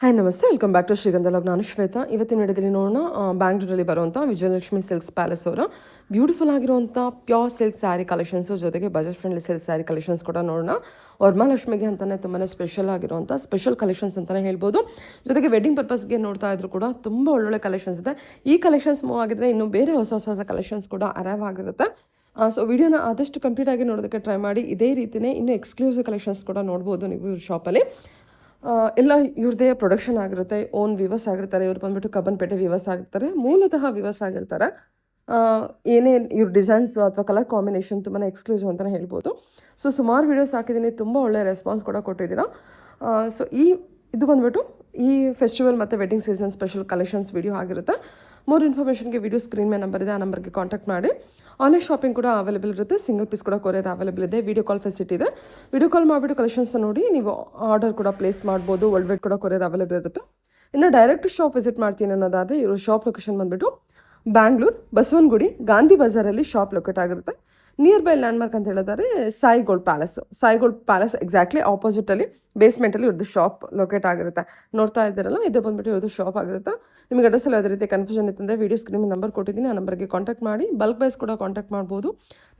Hi ನಮಸ್ತೆ, welcome back to ಶ್ರೀಗಂಧ log. ನಾನು ಶ್ವೇತಾ. ಇವತ್ತಿನ ವಿಡಿಯೋದಲ್ಲಿ ನೋಡೋಣ ಬ್ಯಾಂಗ್ಳೂರಲ್ಲಿ ಬರುವಂಥ ವಿಜಯಲಕ್ಷ್ಮಿ ಸಿಲ್ಕ್ಸ್ ಪ್ಯಾಲೇಸ್ ಅವರ ಬ್ಯೂಟಿಫುಲ್ ಆಗಿರುವಂಥ ಪ್ಯೂರ್ ಸಿಲ್ಕ್ ಸ್ಯಾರಿ ಕಲೆಕ್ಷನ್ಸು, ಜೊತೆಗೆ budget friendly silk sari collections ಕೂಡ ನೋಡೋಣ. ವರಮಹಾಲಕ್ಷ್ಮಿಗೆ ಅಂತಲೇ ತುಂಬಾ ಸ್ಪೆಷಲ್ ಆಗಿರುವಂಥ ಸ್ಪೆಷಲ್ ಕಲೆಕ್ಷನ್ಸ್ ಅಂತಲೇ ಹೇಳ್ಬೋದು. ಜೊತೆಗೆ ವೆಡ್ಡಿಂಗ್ ಪರ್ಪಸ್ಗೆ ನೋಡ್ತಾ ಇದ್ರು ಕೂಡ ತುಂಬ ಒಳ್ಳೊಳ್ಳೆ ಕಲೆಕ್ಷನ್ಸ್ ಇದೆ. ಈ ಕಲೆಕ್ಷನ್ಸ್ ಮೂವ್ ಆಗಿದ್ರೆ ಇನ್ನೂ ಬೇರೆ ಹೊಸ ಹೊಸ ಕಲೆಕ್ಷನ್ಸ್ ಕೂಡ ಅರೈವ್ ಆಗಿರುತ್ತೆ. ಸೊ ವಿಡಿಯೋನ ಆದಷ್ಟು ಕಂಪ್ಲೀಟಾಗಿ ನೋಡೋದಕ್ಕೆ ಟ್ರೈ ಮಾಡಿ. ಇದೇ ರೀತಿಯೇ ಇನ್ನೂ ಎಕ್ಸ್ಕ್ಲೂಸಿವ್ ಕಲೆಕ್ಷನ್ಸ್ ಕೂಡ ನೋಡ್ಬೋದು ನೀವು ಇವ್ರ ಶಾಪಲ್ಲಿ. ಎಲ್ಲ ಇವ್ರದ್ದೇ ಪ್ರೊಡಕ್ಷನ್ ಆಗಿರುತ್ತೆ, ಓನ್ ವಿವರ್ಸ್ ಆಗಿರ್ತಾರೆ. ಇವ್ರು ಬಂದ್ಬಿಟ್ಟು ಕಬ್ಬನ್ಪೇಟೆ ವಿವರ್ಸ್ ಆಗಿರ್ತಾರೆ, ಮೂಲತಃ ವಿವರ್ಸ್ ಆಗಿರ್ತಾರೆ. ಏನೇ ಇವ್ರ ಡಿಸೈನ್ಸು ಅಥವಾ ಕಲರ್ ಕಾಂಬಿನೇಷನ್ ತುಂಬಾ ಎಕ್ಸ್ಕ್ಲೂಸಿವ್ ಅಂತಲೇ ಹೇಳ್ಬೋದು. ಸೊ ಸುಮಾರು ವೀಡಿಯೋಸ್ ಹಾಕಿದ್ದೀನಿ, ತುಂಬ ಒಳ್ಳೆಯ ರೆಸ್ಪಾನ್ಸ್ ಕೂಡ ಕೊಟ್ಟಿದ್ದೀರಾ. ಸೊ ಇದು ಬಂದ್ಬಿಟ್ಟು ಈ ಫೆಸ್ಟಿವಲ್ ಮತ್ತು wedding season special collections video ಆಗಿರುತ್ತೆ. ಮೋರ್ ಇನ್ಫಾರ್ಮೇಷನ್ಗೆ ವಿಡಿಯೋ ಸ್ಕ್ರೀನ್ ಮೇಲೆ ನಂಬರ್ ಇದೆ, ಆ ನಂಬರ್ಗೆ ಕಾಂಟ್ಯಾಕ್ಟ್ ಮಾಡಿ. ಆನ್ಲೈನ್ ಶಾಪಿಂಗ್ ಕೂಡ ಅವೈಲೇಬಲ್ ಇರುತ್ತೆ, ಸಿಂಗಲ್ ಪೀಸ್ ಕೂಡ ಕೊರಿಯರ್ ಅವೈಲೇಬಲ್ ಇದೆ, ವಿಡಿಯೋ ಕಾಲ್ ಫೆಸಿಲಿಟಿ ಇದೆ. ವಿಡಿಯೋ ಕಾಲ್ ಮಾಡಿಬಿಟ್ಟು ಕಲೆಕ್ಷನ್ಸ್ ನೋಡಿ ನೀವು ಆರ್ಡರ್ ಕೂಡ ಪ್ಲೇಸ್ ಮಾಡ್ಬೋದು. ವರ್ಲ್ಡ್ ವೈಡ್ ಕೂಡ ಕೊರಿಯರ್ ಅವೈಲೇಬಲ್ ಇರುತ್ತೆ. ಇನ್ನು ಡೈರೆಕ್ಟ್ ಶಾಪ್ ವಿಸಿಟ್ ಮಾಡ್ತೀನಿ ಅನ್ನೋದಾದರೆ ಇವರು ಶಾಪ್ ಲೊಕೇಶನ್ ಬಂದುಬಿಟ್ಟು ಬ್ಯಾಂಗ್ಳೂರು ಬಸವನಗುಡಿ ಗಾಂಧಿ ಬಜಾರಲ್ಲಿ ಶಾಪ್ ಲೊಕೇಟ್ ಆಗಿರುತ್ತೆ. ನಿಯರ್ ಬೈ ಲ್ಯಾಂಡ್ಮಾರ್ಕ್ ಅಂತ ಹೇಳಿದರೆ ಸಾಯಿ ಗೋಲ್ಡ್ ಪ್ಯಾಲೇಸ್ ಎಕ್ಸಾಕ್ಟ್ಲಿ ಆಪೋಸಿಟಲ್ಲಿ ಬೇಸ್ಮೆಂಟಲ್ಲಿ ಇವ್ರದ್ದು ಶಾಪ್ ಲೊಕೇಟ್ ಆಗಿರುತ್ತೆ. ನೋಡ್ತಾ ಇದ್ದೀರಲ್ಲ, ಇದು ಬಂದುಬಿಟ್ಟು ಇವ್ರದ್ದು ಶಾಪ್ ಆಗಿರುತ್ತೆ. ನಿಮಗೆ ಅಡ್ರೆಸ್ಸಲ್ಲಿ ಯಾವುದೇ ರೀತಿ ಕನ್ಫ್ಯೂಷನ್ ಇತ್ತಂದರೆ ವಿಡಿಯೋ ಸ್ಕ್ರೀನ್ ನಂಬರ್ ಕೊಟ್ಟಿದ್ದೀನಿ, ಆ ನಂಬರ್ಗೆ ಕಾಂಟ್ಯಾಕ್ಟ್ ಮಾಡಿ. ಬಲ್ಕ್ ಬೈಸ್ ಕೂಡ ಕಾಂಟ್ಯಾಕ್ಟ್ ಮಾಡ್ಬೋದು,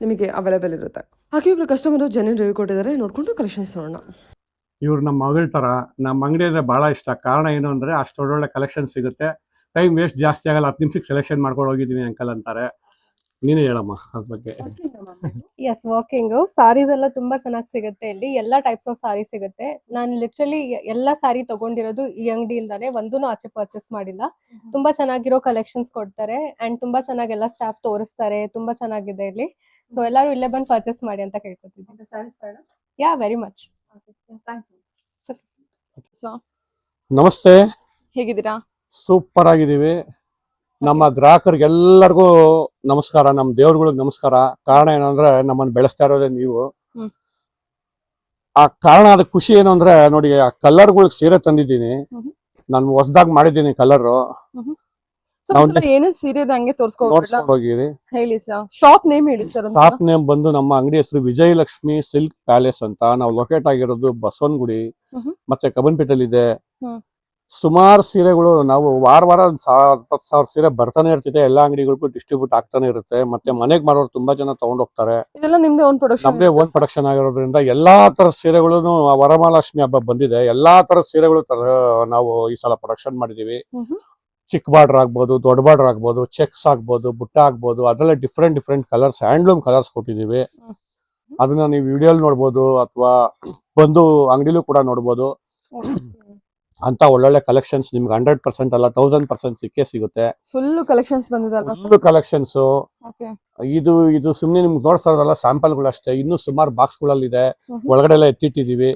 ನಿಮಗೆ ಅವೈಲೇಬಲ್ ಇರುತ್ತೆ. ಹಾಗೆ ಇಬ್ಬರು ಕಸ್ಟಮರು ಜೆನ್ಯೂನ್ ರಿವ್ಯೂ ಕೊಟ್ಟಿದ್ದಾರೆ, ನೋಡಿಕೊಂಡು ಕಲೆಕ್ಷನ್ಸ್ ನೋಡೋಣ. ಇವ್ರು ನಮ್ಮ ಮಗಳ ಥರ, ನಮ್ಮ ಅಂಗಡಿ ಅಂದರೆ ಭಾಳ ಇಷ್ಟ. ಕಾರಣ ಏನು ಅಂದರೆ ಅಷ್ಟು ಒಳ್ಳೊಳ್ಳೆ ಕಲೆಕ್ಷನ್ ಸಿಗುತ್ತೆ, ಟೈಮ್ ವೇಸ್ಟ್ ಜಾಸ್ತಿ ಆಗಲ್ಲ. 10 ನಿಮಿಷಕ್ಕೆ ಸೆಲೆಕ್ಷನ್ ಮಾಡ್ಕೊಂಡು ಹೋಗಿದ್ದೀನಿ ಅಂಕಲ್ ಅಂತಾರೆ. ನೀನೇ ಹೇಳಮ್ಮ ಅದ್ರ ಬಗ್ಗೆ. ಎಸ್, ವಾಕಿಂಗ್ ಸಾರೀಸ್ ಎಲ್ಲ ತುಂಬಾ ಚೆನ್ನಾಗಿ ಸಿಗುತ್ತೆ. ಇಲ್ಲಿ ಎಲ್ಲಾ ಟೈಪ್ಸ್ ಆಫ್ ಸಾರಿ ಸಿಗುತ್ತೆ. ನಾನು ಲಿಟ್ರಲಿ ಎಲ್ಲಾ ಸಾರಿ ತಗೊಂಡಿರೋದು ಈ ಅಂಗಡಿಯಿಂದಾನೆ, ಒಂದೂನು ಆಚೆ ಪರ್ಚೇಸ್ ಮಾಡಿಲ್ಲ. ತುಂಬಾ ಚೆನ್ನಾಗಿರೋ ಕಲೆಕ್ಷನ್ಸ್ ಕೊಡ್ತಾರೆ ಅಂಡ್ ತುಂಬಾ ಚೆನ್ನಾಗಿ ಎಲ್ಲ ಸ್ಟಾಫ್ ತೋರಿಸ್ತಾರೆ. ತುಂಬಾ ಚೆನ್ನಾಗಿದೆ ಇಲ್ಲಿ. ಸೊ ಎಲ್ಲರೂ ಇಲ್ಲೇ ಬಂದು ಪರ್ಚೇಸ್ ಮಾಡಿ ಅಂತ ಕೇಳ್ಕೊತಿದ್ದೀನಿ. ಯಾ, ವೆರಿ ಮಚ್. ನಮಸ್ತೆ, ಹೇಗಿದ್ದೀರಾ? ಸೂಪರ್ ಆಗಿದ್ದೀವಿ. ನಮ್ಮ ಗ್ರಾಹಕರಿಗೆಲ್ಲರಿಗೂ ನಮಸ್ಕಾರ, ನಮ್ಮ ದೇವ್ರುಗಳಿಗೆ ನಮಸ್ಕಾರ. ಕಾರಣ ಏನಂದ್ರೆ ನಮ್ಮನ್ನು ಬೆಳೆಸ್ತಾ ಇರೋದೇ ನೀವು. ಆ ಕಾರಣ, ಅದಕ್ಕೆ ಖುಷಿ ಏನು ಅಂದ್ರೆ ನೋಡಿ, ಆ ಕಲರ್ಗಳಿಗೆ ಸೀರೆ ತಂದಿದ್ದೀನಿ. ನಾನು ಹೊಸದಾಗಿ ಮಾಡಿದ್ದೀನಿ ಕಲರ್. ಏನೇನು ಸೀರೆ ಹಂಗೆ ತೋರಿಸ್ಕೊಂಡೋಗಿರಿ. ಹೇಳಿ ಸರ್, ಶಾಪ್ ನೇಮ್ ಹೇಳಿ ಸರ್. ಶಾಪ್ ನೇಮ್ ಬಂದು ನಮ್ಮ ಅಂಗಡಿ ಹೆಸರು ವಿಜಯಲಕ್ಷ್ಮಿ ಸಿಲ್ಕ್ ಪ್ಯಾಲೇಸ್ ಅಂತ. ನಾವು ಲೊಕೇಟ್ ಆಗಿರೋದು ಬಸವನಗುಡಿ ಮತ್ತೆ ಕಬ್ಬನ್ಪೇಟೆಲ್ ಇದೆ. ಸುಮಾರು ಸೀರೆಗಳು ನಾವು ವಾರ 10,000 ಸೀರೆ ಬರ್ತಾನೆ ಇರ್ತಿದೆ. ಎಲ್ಲಾ ಅಂಗಡಿಗಳಿಗೂ ಡಿಸ್ಟ್ರಿಬ್ಯೂಟ್ ಆಗ್ತಾನೆ ಇರುತ್ತೆ. ಮತ್ತೆ ಮನೆಗೆ ಮಾರೋರು ತುಂಬಾ ಜನ ತಗೊಂಡ್ ಹೋಗ್ತಾರೆ. ನಮ್ದೇ ಓನ್ ಪ್ರೊಡಕ್ಷನ್ ಆಗಿರೋದ್ರಿಂದ ಎಲ್ಲಾ ತರದ ಸೀರೆಗಳು, ವರಮಹಾಲಕ್ಷ್ಮಿ ಹಬ್ಬ ಬಂದಿದೆ, ಎಲ್ಲಾ ತರದ ಸೀರೆಗಳು ನಾವು ಈ ಸಲ ಪ್ರೊಡಕ್ಷನ್ ಮಾಡಿದೀವಿ. ಚಿಕ್ಕ ಬಾರ್ಡರ್ ಆಗ್ಬೋದು, ದೊಡ್ಡ ಬಾರ್ಡರ್ ಆಗ್ಬೋದು, ಚೆಕ್ಸ್ ಆಗ್ಬೋದು, ಬುಟ್ಟ ಆಗ್ಬೋದು, ಅದರಲ್ಲೇ ಡಿಫ್ರೆಂಟ್ ಕಲರ್ಸ್, ಹ್ಯಾಂಡ್ಲೂಮ್ ಕಲರ್ಸ್ ಕೊಟ್ಟಿದೀವಿ. ಅದನ್ನ ನೀವು ವಿಡಿಯೋಲ್ ನೋಡ್ಬೋದು ಅಥವಾ ಬಂದು ಅಂಗಡಿಲೂ ಕೂಡ ನೋಡ್ಬೋದು. ಅಂತ ಒಳ್ಳೊಳ್ಳೆ ಕಲೆಕ್ಷನ್ಸ್ ನಿಮ್ಗೆ 100% ಅಲ್ಲ 1000% ಸಿಕ್ಕೇ ಸಿಗುತ್ತೆ. ಫುಲ್ ಕಲೆಕ್ಷನ್ಸ್ ಬಂದಿದೆ. Full collections. ಇದು ಸುಮ್ನೆ ನಿಮ್ಗೆ ನೋಡ್ತಾ ಇರೋದಲ್ಲ, ಸ್ಯಾಂಪಲ್ಗಳು ಅಷ್ಟೇ. ಇನ್ನೂ ಸುಮಾರು ಬಾಕ್ಸ್ ಗಳಲ್ಲಿ ಇದೆ, ಒಳಗಡೆ ಎಲ್ಲ ಎತ್ತಿಟ್ಟಿದೀವಿ.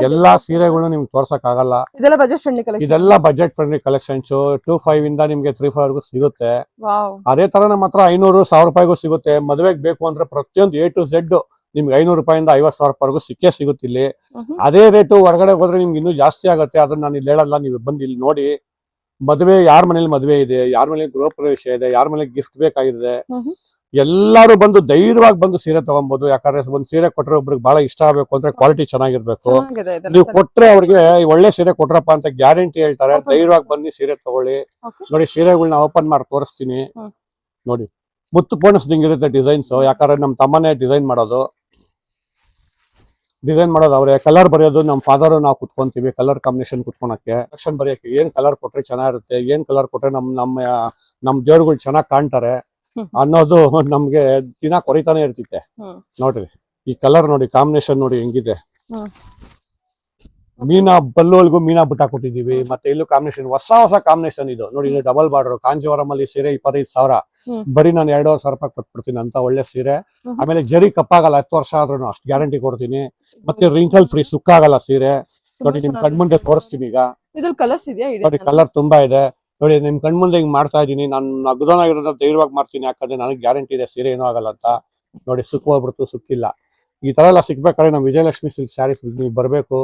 ಎಲ್ಲಾ ಸೀರೆಗಳು ನಿಮ್ಗೆ ತೋರ್ಸಕ್ ಆಗಲ್ಲ. ಇದೆಲ್ಲ ಬಜೆಟ್ ಫ್ರೆಂಡ್ಲಿ ಕಲೆಕ್ಷನ್ಸ್. 2,500 ಇಂದ ನಿಮ್ಗೆ 3,500 ವರೆಗೂ ಸಿಗುತ್ತೆ. ಅದೇ ತರ ನಮ್ಮ ಹತ್ರ 500-1,000 ರೂಪಾಯಿಗೂ ಸಿಗುತ್ತೆ. ಮದುವೆಗೆ ಬೇಕು ಅಂದ್ರೆ ಪ್ರತಿಯೊಂದು A to Z ನಿಮ್ಗೆ 500 ರೂಪಾಯಿಂದ 50,000 ರೂಪಾಯಿವರೆಗೂ ಸಿಕ್ಕೇ ಸಿಗುತ್ತೆ ಇಲ್ಲಿ. ಅದೇ ರೇಟು ಹೊರಗಡೆ ಹೋದ್ರೆ ನಿಮ್ಗೆ ಇನ್ನೂ ಜಾಸ್ತಿ ಆಗುತ್ತೆ. ಅದನ್ನ ನಾನು ಇಲ್ಲಿ ಹೇಳಲ್ಲ, ನೀವು ಬಂದು ಇಲ್ಲಿ ನೋಡಿ. ಮದುವೆ, ಯಾರ ಮನೇಲಿ ಮದುವೆ ಇದೆ, ಯಾರ ಮನೇಲಿ ಗೃಹ ಪ್ರವೇಶ ಇದೆ, ಯಾರ ಮನೇಲಿ ಗಿಫ್ಟ್ ಬೇಕಾಗಿದೆ, ಎಲ್ಲಾರು ಬಂದು ಧೈರ್ಯವಾಗಿ ಬಂದು ಸೀರೆ ತಗೊಬಹುದು. ಯಾಕಂದ್ರೆ ಒಂದ್ ಸೀರೆ ಕೊಟ್ರೆ ಒಬ್ರಿಗೆ ಬಹಳ ಇಷ್ಟ ಆಗ್ಬೇಕು ಅಂದ್ರೆ ಕ್ವಾಲಿಟಿ ಚೆನ್ನಾಗಿರ್ಬೇಕು. ನೀವು ಕೊಟ್ರೆ ಅವ್ರಿಗೆ ಒಳ್ಳೆ ಸೀರೆ ಕೊಟ್ರಪ್ಪ ಅಂತ ಗ್ಯಾರಂಟಿ ಹೇಳ್ತಾರೆ. ಧೈರ್ಯವಾಗಿ ಬಂದು ಸೀರೆ ತಗೊಳ್ಳಿ. ನೋಡಿ, ಸೀರೆಗಳನ್ನ ಓಪನ್ ಮಾಡಿ ತೋರಿಸ್ತೀನಿ ನೋಡಿ. ಮುತ್ತು ಪೋಣಿಸ್ದಂಗಿರುತ್ತೆ ಡಿಸೈನ್ಸ್. ಯಾಕಂದ್ರೆ ನಮ್ಮ ತಮ್ಮನೇ ಡಿಸೈನ್ ಮಾಡೋದು ಅವ್ರೆ. ಕಲರ್ ಬರೆಯೋದು ನಮ್ಮ ಫಾದರ್, ನಾವು ಕುತ್ಕೊಂತೀವಿ ಕಲರ್ ಕಾಂಬಿನೇಷನ್ ಕುತ್ಕೊಳಕ್ಕೆ. ಕಲೆಕ್ಷನ್ ಬರೆಯಕ್ಕೆ ಏನ್ ಕಲರ್ ಕೊಟ್ರೆ ಚೆನ್ನಾಗಿರುತ್ತೆ, ಏನ್ ಕಲರ್ ಕೊಟ್ರೆ ನಮ್ಮ ದೇವ್ರುಗಳು ಚೆನ್ನಾಗಿ ಕಾಣ್ತಾರೆ ಅನ್ನೋದು ನಮ್ಗೆ ದಿನ ಕೊರಿತಾನೆ ಇರ್ತಿತ್ತೆ. ನೋಡ್ರಿ, ಈ ಕಲರ್ ನೋಡಿ, ಕಾಂಬಿನೇಷನ್ ನೋಡಿ ಹೆಂಗಿದೆ. ಮೀನಾ ಬಲ್ಲೋಲ್ಗೂ ಮೀನಾ ಬುಟ್ಟ ಕೊಟ್ಟಿದೀವಿ. ಮತ್ತೆ ಇಲ್ಲೂ ಕಾಂಬಿನೇಷನ್, ಹೊಸ ಕಾಂಬಿನೇಷನ್ ಇದು ನೋಡಿ. ಇದು ಡಬಲ್ ಬಾರ್ಡರ್ ಕಾಂಜೀವರಂ ಅಲ್ಲಿ ಸೀರೆ 25,000. ಬರೀ ನಾನು 2,500 ರೂಪಾಯಿ ಕೊಟ್ಬಿಡ್ತೀನಿ ಅಂತ ಒಳ್ಳೆ ಸೀರೆ. ಆಮೇಲೆ ಜರಿ ಕಪ್ಪಾಗಲ್ಲ, 10 ವರ್ಷ ಆದ್ರೂ ಅಷ್ಟು ಗ್ಯಾರಂಟಿ ಕೊಡ್ತೀನಿ. ಮತ್ತೆ ರಿಂಕಲ್ ಫ್ರೀ, ಸುಕ್ಕಾಗಲ್ಲ ಸೀರೆ. ನೋಡಿ, ನಿಮ್ ಕಣ್ಮುಂದೆ ತೋರಿಸ್ತೀನಿ ಈಗ. ನೋಡಿ, ಕಲರ್ ತುಂಬಾ ಇದೆ. ನೋಡಿ, ನಿಮ್ ಕಣ್ಮುಂದೆ ಹಿಂಗ್ ಮಾಡ್ತಾ ಇದೀನಿ. ನಾನು ಅಗ್ದೋನಾಗಿರೋದ್ರ ಧೈರ್ಯವಾಗಿ ಮಾಡ್ತೀನಿ, ಯಾಕಂದ್ರೆ ನನಗೆ ಗ್ಯಾರಂಟಿ ಇದೆ ಸೀರೆ ಏನೂ ಆಗಲ್ಲ ಅಂತ. ನೋಡಿ, ಸುಕ್ಕೋಗ್ಬಿಡ್ತು, ಸುಕ್ಕಿಲ್ಲ. ಈ ತರ ಎಲ್ಲ ಸಿಗ್ಬೇಕಾದ್ರೆ ನಮ್ಮ ವಿಜಯಲಕ್ಷ್ಮಿ ಸಿಲ್ಕ್ ಸ್ಯಾರೀಸ್ ನೀವು ಬರ್ಬೇಕು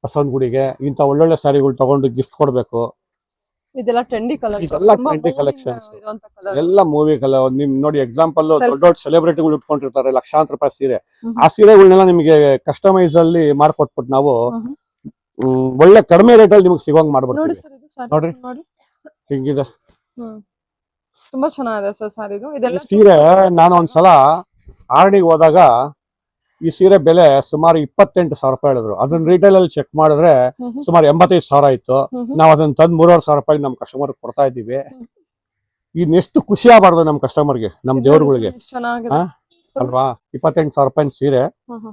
ಬಸವನಗುಡಿಗೆ. ಇಂಥ ಒಳ್ಳೊಳ್ಳೆ ಸ್ಯಾರಿಗಳು ತಗೊಂಡು ಗಿಫ್ಟ್ ಕೊಡ್ಬೇಕು. ಇದೆಲ್ಲ ಟ್ರೆಂಡಿ ಕಲರ್, ಕಲೆಕ್ಷನ್ಸ್, ಎಲ್ಲ ಮೂವಿ ಕಲರ್. ನಿಮ್ ನೋಡಿ, ಎಕ್ಸಾಂಪಲ್ ದೊಡ್ಡ ಸೆಲೆಬ್ರಿಟಿಗಳು ಇಟ್ಕೊಂಡಿರ್ತಾರೆ ಲಕ್ಷಾಂತರ ರೂಪಾಯಿ ಸೀರೆ. ಆ ಸೀರೆಗಳನ್ನೆಲ್ಲ ನಿಮಗೆ ಕಸ್ಟಮೈಸ್ ಅಲ್ಲಿ ಮಾಡ್ಕೊಟ್ಬಿಟ್ಟು ನಾವು ಒಳ್ಳೆ ಕಡಿಮೆ ರೇಟಲ್ಲಿ ನಿಮ್ಗೆ ಸಿಗೋಂಗ್ ನೋಡಿ ಮಾಡ್ಬಿಡ್ತೀವಿ. ಸರ್ ಇದು ಸಾರಿ ನೋಡ್ರಿ. ನೋಡಿ ಹಿಂಗಿದೆ ತುಂಬಾ ಚೆನ್ನಾಗಿದೆ ಸರ್ ಸಾರಿ ಇದು. ಈ ಇದೆಲ್ಲ ಸೀರೆ ನಾನು ಒಂದ್ಸಲ ಆರ್ಡಿಗೆ ಹೋದಾಗ ಈ ಸೀರೆ ಬೆಲೆ ಸುಮಾರು 28,000 ರೂಪಾಯಿ ಹೇಳಿದ್ರು. ಅದನ್ನ ರಿಟೇಲ್ ಅಲ್ಲಿ ಚೆಕ್ ಮಾಡಿದ್ರೆ ಸುಮಾರು 85,000 ಇತ್ತು. ನಾವು ಅದನ್ನ ತಂದು 3,500 ರೂಪಾಯಿ ನಮ್ಮ ಕಸ್ಟಮರ್ ಕೊಡ್ತಾ ಇದ್ದೀವಿ. ಇನ್ನೆಷ್ಟು ಖುಷಿ ಆಗಬಾರ್ದು ನಮ್ಮ ಕಸ್ಟಮರ್ಗೆ, ನಮ್ಮ ದೇವ್ರುಗಳಿಗೆ ಚೆನ್ನಾಗಿದೆ ಅಲ್ವಾ? 28,000 ರೂಪಾಯಿ ಸೀರೆ,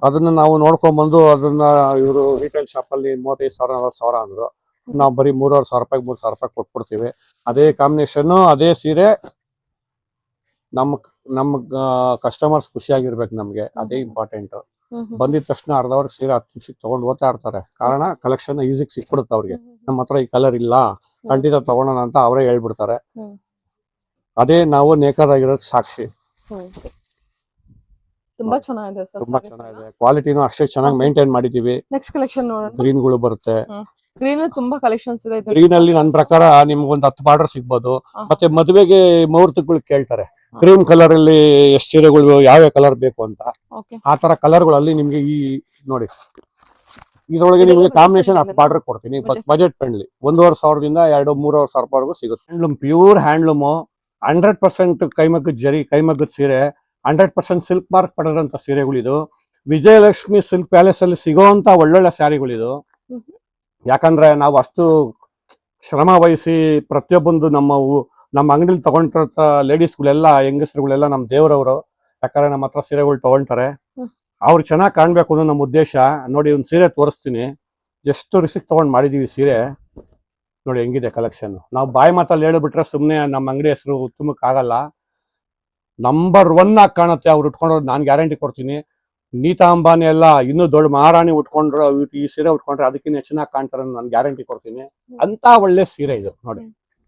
ಅದನ್ನ ನಾವು ನೋಡ್ಕೊಂಡ್ ಬಂದು ಅದನ್ನ ಇವರು ರಿಟೇಲ್ ಶಾಪ್ ಅಲ್ಲಿ 35,000 40,000 ಅಂದ್ರು. ನಾವು ಬರೀ 3,500 ರೂಪಾಯಿ 3,000 ರೂಪಾಯಿ ಕೊಟ್ಬಿಡ್ತೀವಿ. ಅದೇ ಕಾಂಬಿನೇಷನ್ ಅದೇ ಸೀರೆ ನಮ್ಮ ಕಸ್ಟಮರ್ಸ್ ಖುಷಿಯಾಗಿರ್ಬೇಕು ನಮ್ಗೆ, ಅದೇ ಇಂಪಾರ್ಟೆಂಟ್. ಬಂದಿದ ತಕ್ಷಣ ಅರ್ಧ ಅವರ್ ಸೀರೆ 10 ನಿಮಿಷಕ್ಕೆ ತಗೊಂಡು ಓದ್ತಾ ಇರ್ತಾರೆ. ಕಾರಣ ಕಲೆಕ್ಷನ್ ಈಸಿಗೆ ಸಿಕ್ಬಿಡುತ್ತೆ ಅವ್ರಿಗೆ. ನಮ್ಮ ಹತ್ರ ಈ ಕಲರ್ ಇಲ್ಲ, ಖಂಡಿತ ತಗೊಳೋಣ ಅಂತ ಅವರೇ ಹೇಳ್ಬಿಡ್ತಾರೆ. ಅದೇ ನಾವು ನೇಕರ್ ಆಗಿರೋದು ಸಾಕ್ಷಿ. ತುಂಬಾ ಚೆನ್ನಾಗಿದೆ ಸರ್. ತುಂಬಾ ಚೆನ್ನಾಗಿದೆ, ಕ್ವಾಲಿಟಿನೂ ಅಷ್ಟೇ ಚೆನ್ನಾಗಿ ಮೇಂಟೈನ್ ಮಾಡಿದೀವಿ. ನೆಕ್ಸ್ಟ್ ಕಲೆಕ್ಷನ್ ನೋಡೋಣ. ಗ್ರೀನ್ ಗಳು ಬರುತ್ತೆ. ಗ್ರೀನ್ ತುಂಬಾ ಕಲೆಕ್ಷನ್ಸ್ ಇದೆ. ಗ್ರೀನ್ ಅಲ್ಲಿ ನನ್ನ ಪ್ರಕಾರ ನಿಮ್ಗೆ ಒಂದು 10 ಬಾರ್ಡರ್ ಸಿಗ್ಬೋದು. ಮತ್ತೆ ಮದುವೆಗೆ ಮುಹೂರ್ತಗಳು ಕೇಳ್ತಾರೆ ಕ್ರೀಮ್ ಕಲರ್ ಅಲ್ಲಿ ಎಷ್ಟು ಸೀರೆಗಳು ಯಾವ ಕಲರ್ ಬೇಕು ಅಂತ. ಆ ತರ ಕಲರ್ಗಳಲ್ಲಿ ನಿಮ್ಗೆ ಈ ನೋಡಿ ಇದ್ರೊಳಗೆ ನಿಮ್ಗೆ ಕಾಂಬಿನೇಷನ್ 10 ಬಾರ್ಡರ್ ಕೊಡ್ತೀನಿ. ಬಜೆಟ್ ಫ್ರೆಂಡ್ಲಿ 1,500ದಿಂದ 2,000-3,000 ರೂಪಾಯಿವರೆಗೂ ಸಿಗುತ್ತೆ. ಹ್ಯಾಂಡ್ಲೂಮ್, ಪ್ಯೂರ್ ಹ್ಯಾಂಡ್ಲೂಮ್, 100% ಕೈಮಗ್ಗದ ಜರಿ, ಕೈಮಗ್ಗದ ಸೀರೆ, 100% ಸಿಲ್ಕ್ ಮಾರ್ಕ್ ಪಡೆದಂತ ಸೀರೆಗಳಿದು. ವಿಜಯಲಕ್ಷ್ಮಿ ಸಿಲ್ಕ್ ಪ್ಯಾಲೇಸ್ ಅಲ್ಲಿ ಸಿಗೋಂತ ಒಳ್ಳೊಳ್ಳೆ ಸ್ಯಾರಿಗಳಿದು. ಯಾಕಂದ್ರೆ ನಾವು ಅಷ್ಟು ಶ್ರಮ ವಹಿಸಿ ಪ್ರತಿಯೊಬ್ಬೊಂದು ನಮ್ಮ ಅಂಗಡಿಲಿ ತಗೊಂಡಿರೋ ಲೇಡೀಸ್ಗಳೆಲ್ಲ, ಹೆಂಗಸರುಗಳೆಲ್ಲ ನಮ್ಮ ದೇವರವರು. ಯಾಕಂದ್ರೆ ನಮ್ಮ ಹತ್ರ ಸೀರೆಗಳು ತಗೊಳ್ತಾರೆ, ಅವ್ರು ಚೆನ್ನಾಗಿ ಕಾಣ್ಬೇಕು ಅನ್ನೋ ನಮ್ಮ ಉದ್ದೇಶ. ನೋಡಿ ಒಂದು ಸೀರೆ ತೋರಿಸ್ತೀನಿ, ಎಷ್ಟು ರಿಸಿಕ್ ತಗೊಂಡ್ ಮಾಡಿದೀವಿ ಸೀರೆ. ನೋಡಿ ಹೆಂಗಿದೆ ಕಲೆಕ್ಷನ್. ನಾವು ಬಾಯಿ ಮಾತಲ್ಲಿ ಹೇಳ್ಬಿಟ್ರೆ ಸುಮ್ಮನೆ ನಮ್ಮ ಅಂಗಡಿ ಹೆಸರು ಉತ್ತಮಕ್ಕಾಗಲ್ಲ. ನಂಬರ್ 1 ಆಗಿ ಕಾಣುತ್ತೆ ಅವ್ರು ಉಟ್ಕೊಂಡ್ರೆ, ನಾನು ಗ್ಯಾರಂಟಿ ಕೊಡ್ತೀನಿ. ನೀತಾ ಅಂಬಾನಿ ಎಲ್ಲ ಇನ್ನೂ ದೊಡ್ಡ ಮಹಾರಾಣಿ ಉಟ್ಕೊಂಡ್ರೆ, ಈ ಸೀರೆ ಉಟ್ಕೊಂಡ್ರೆ ಅದಕ್ಕಿಂತ ಚೆನ್ನಾಗಿ ಕಾಣ್ತಾರೆ, ನಾನು ಗ್ಯಾರಂಟಿ ಕೊಡ್ತೀನಿ. ಅಂತ ಒಳ್ಳೆ ಸೀರೆ ಇದು. ನೋಡಿ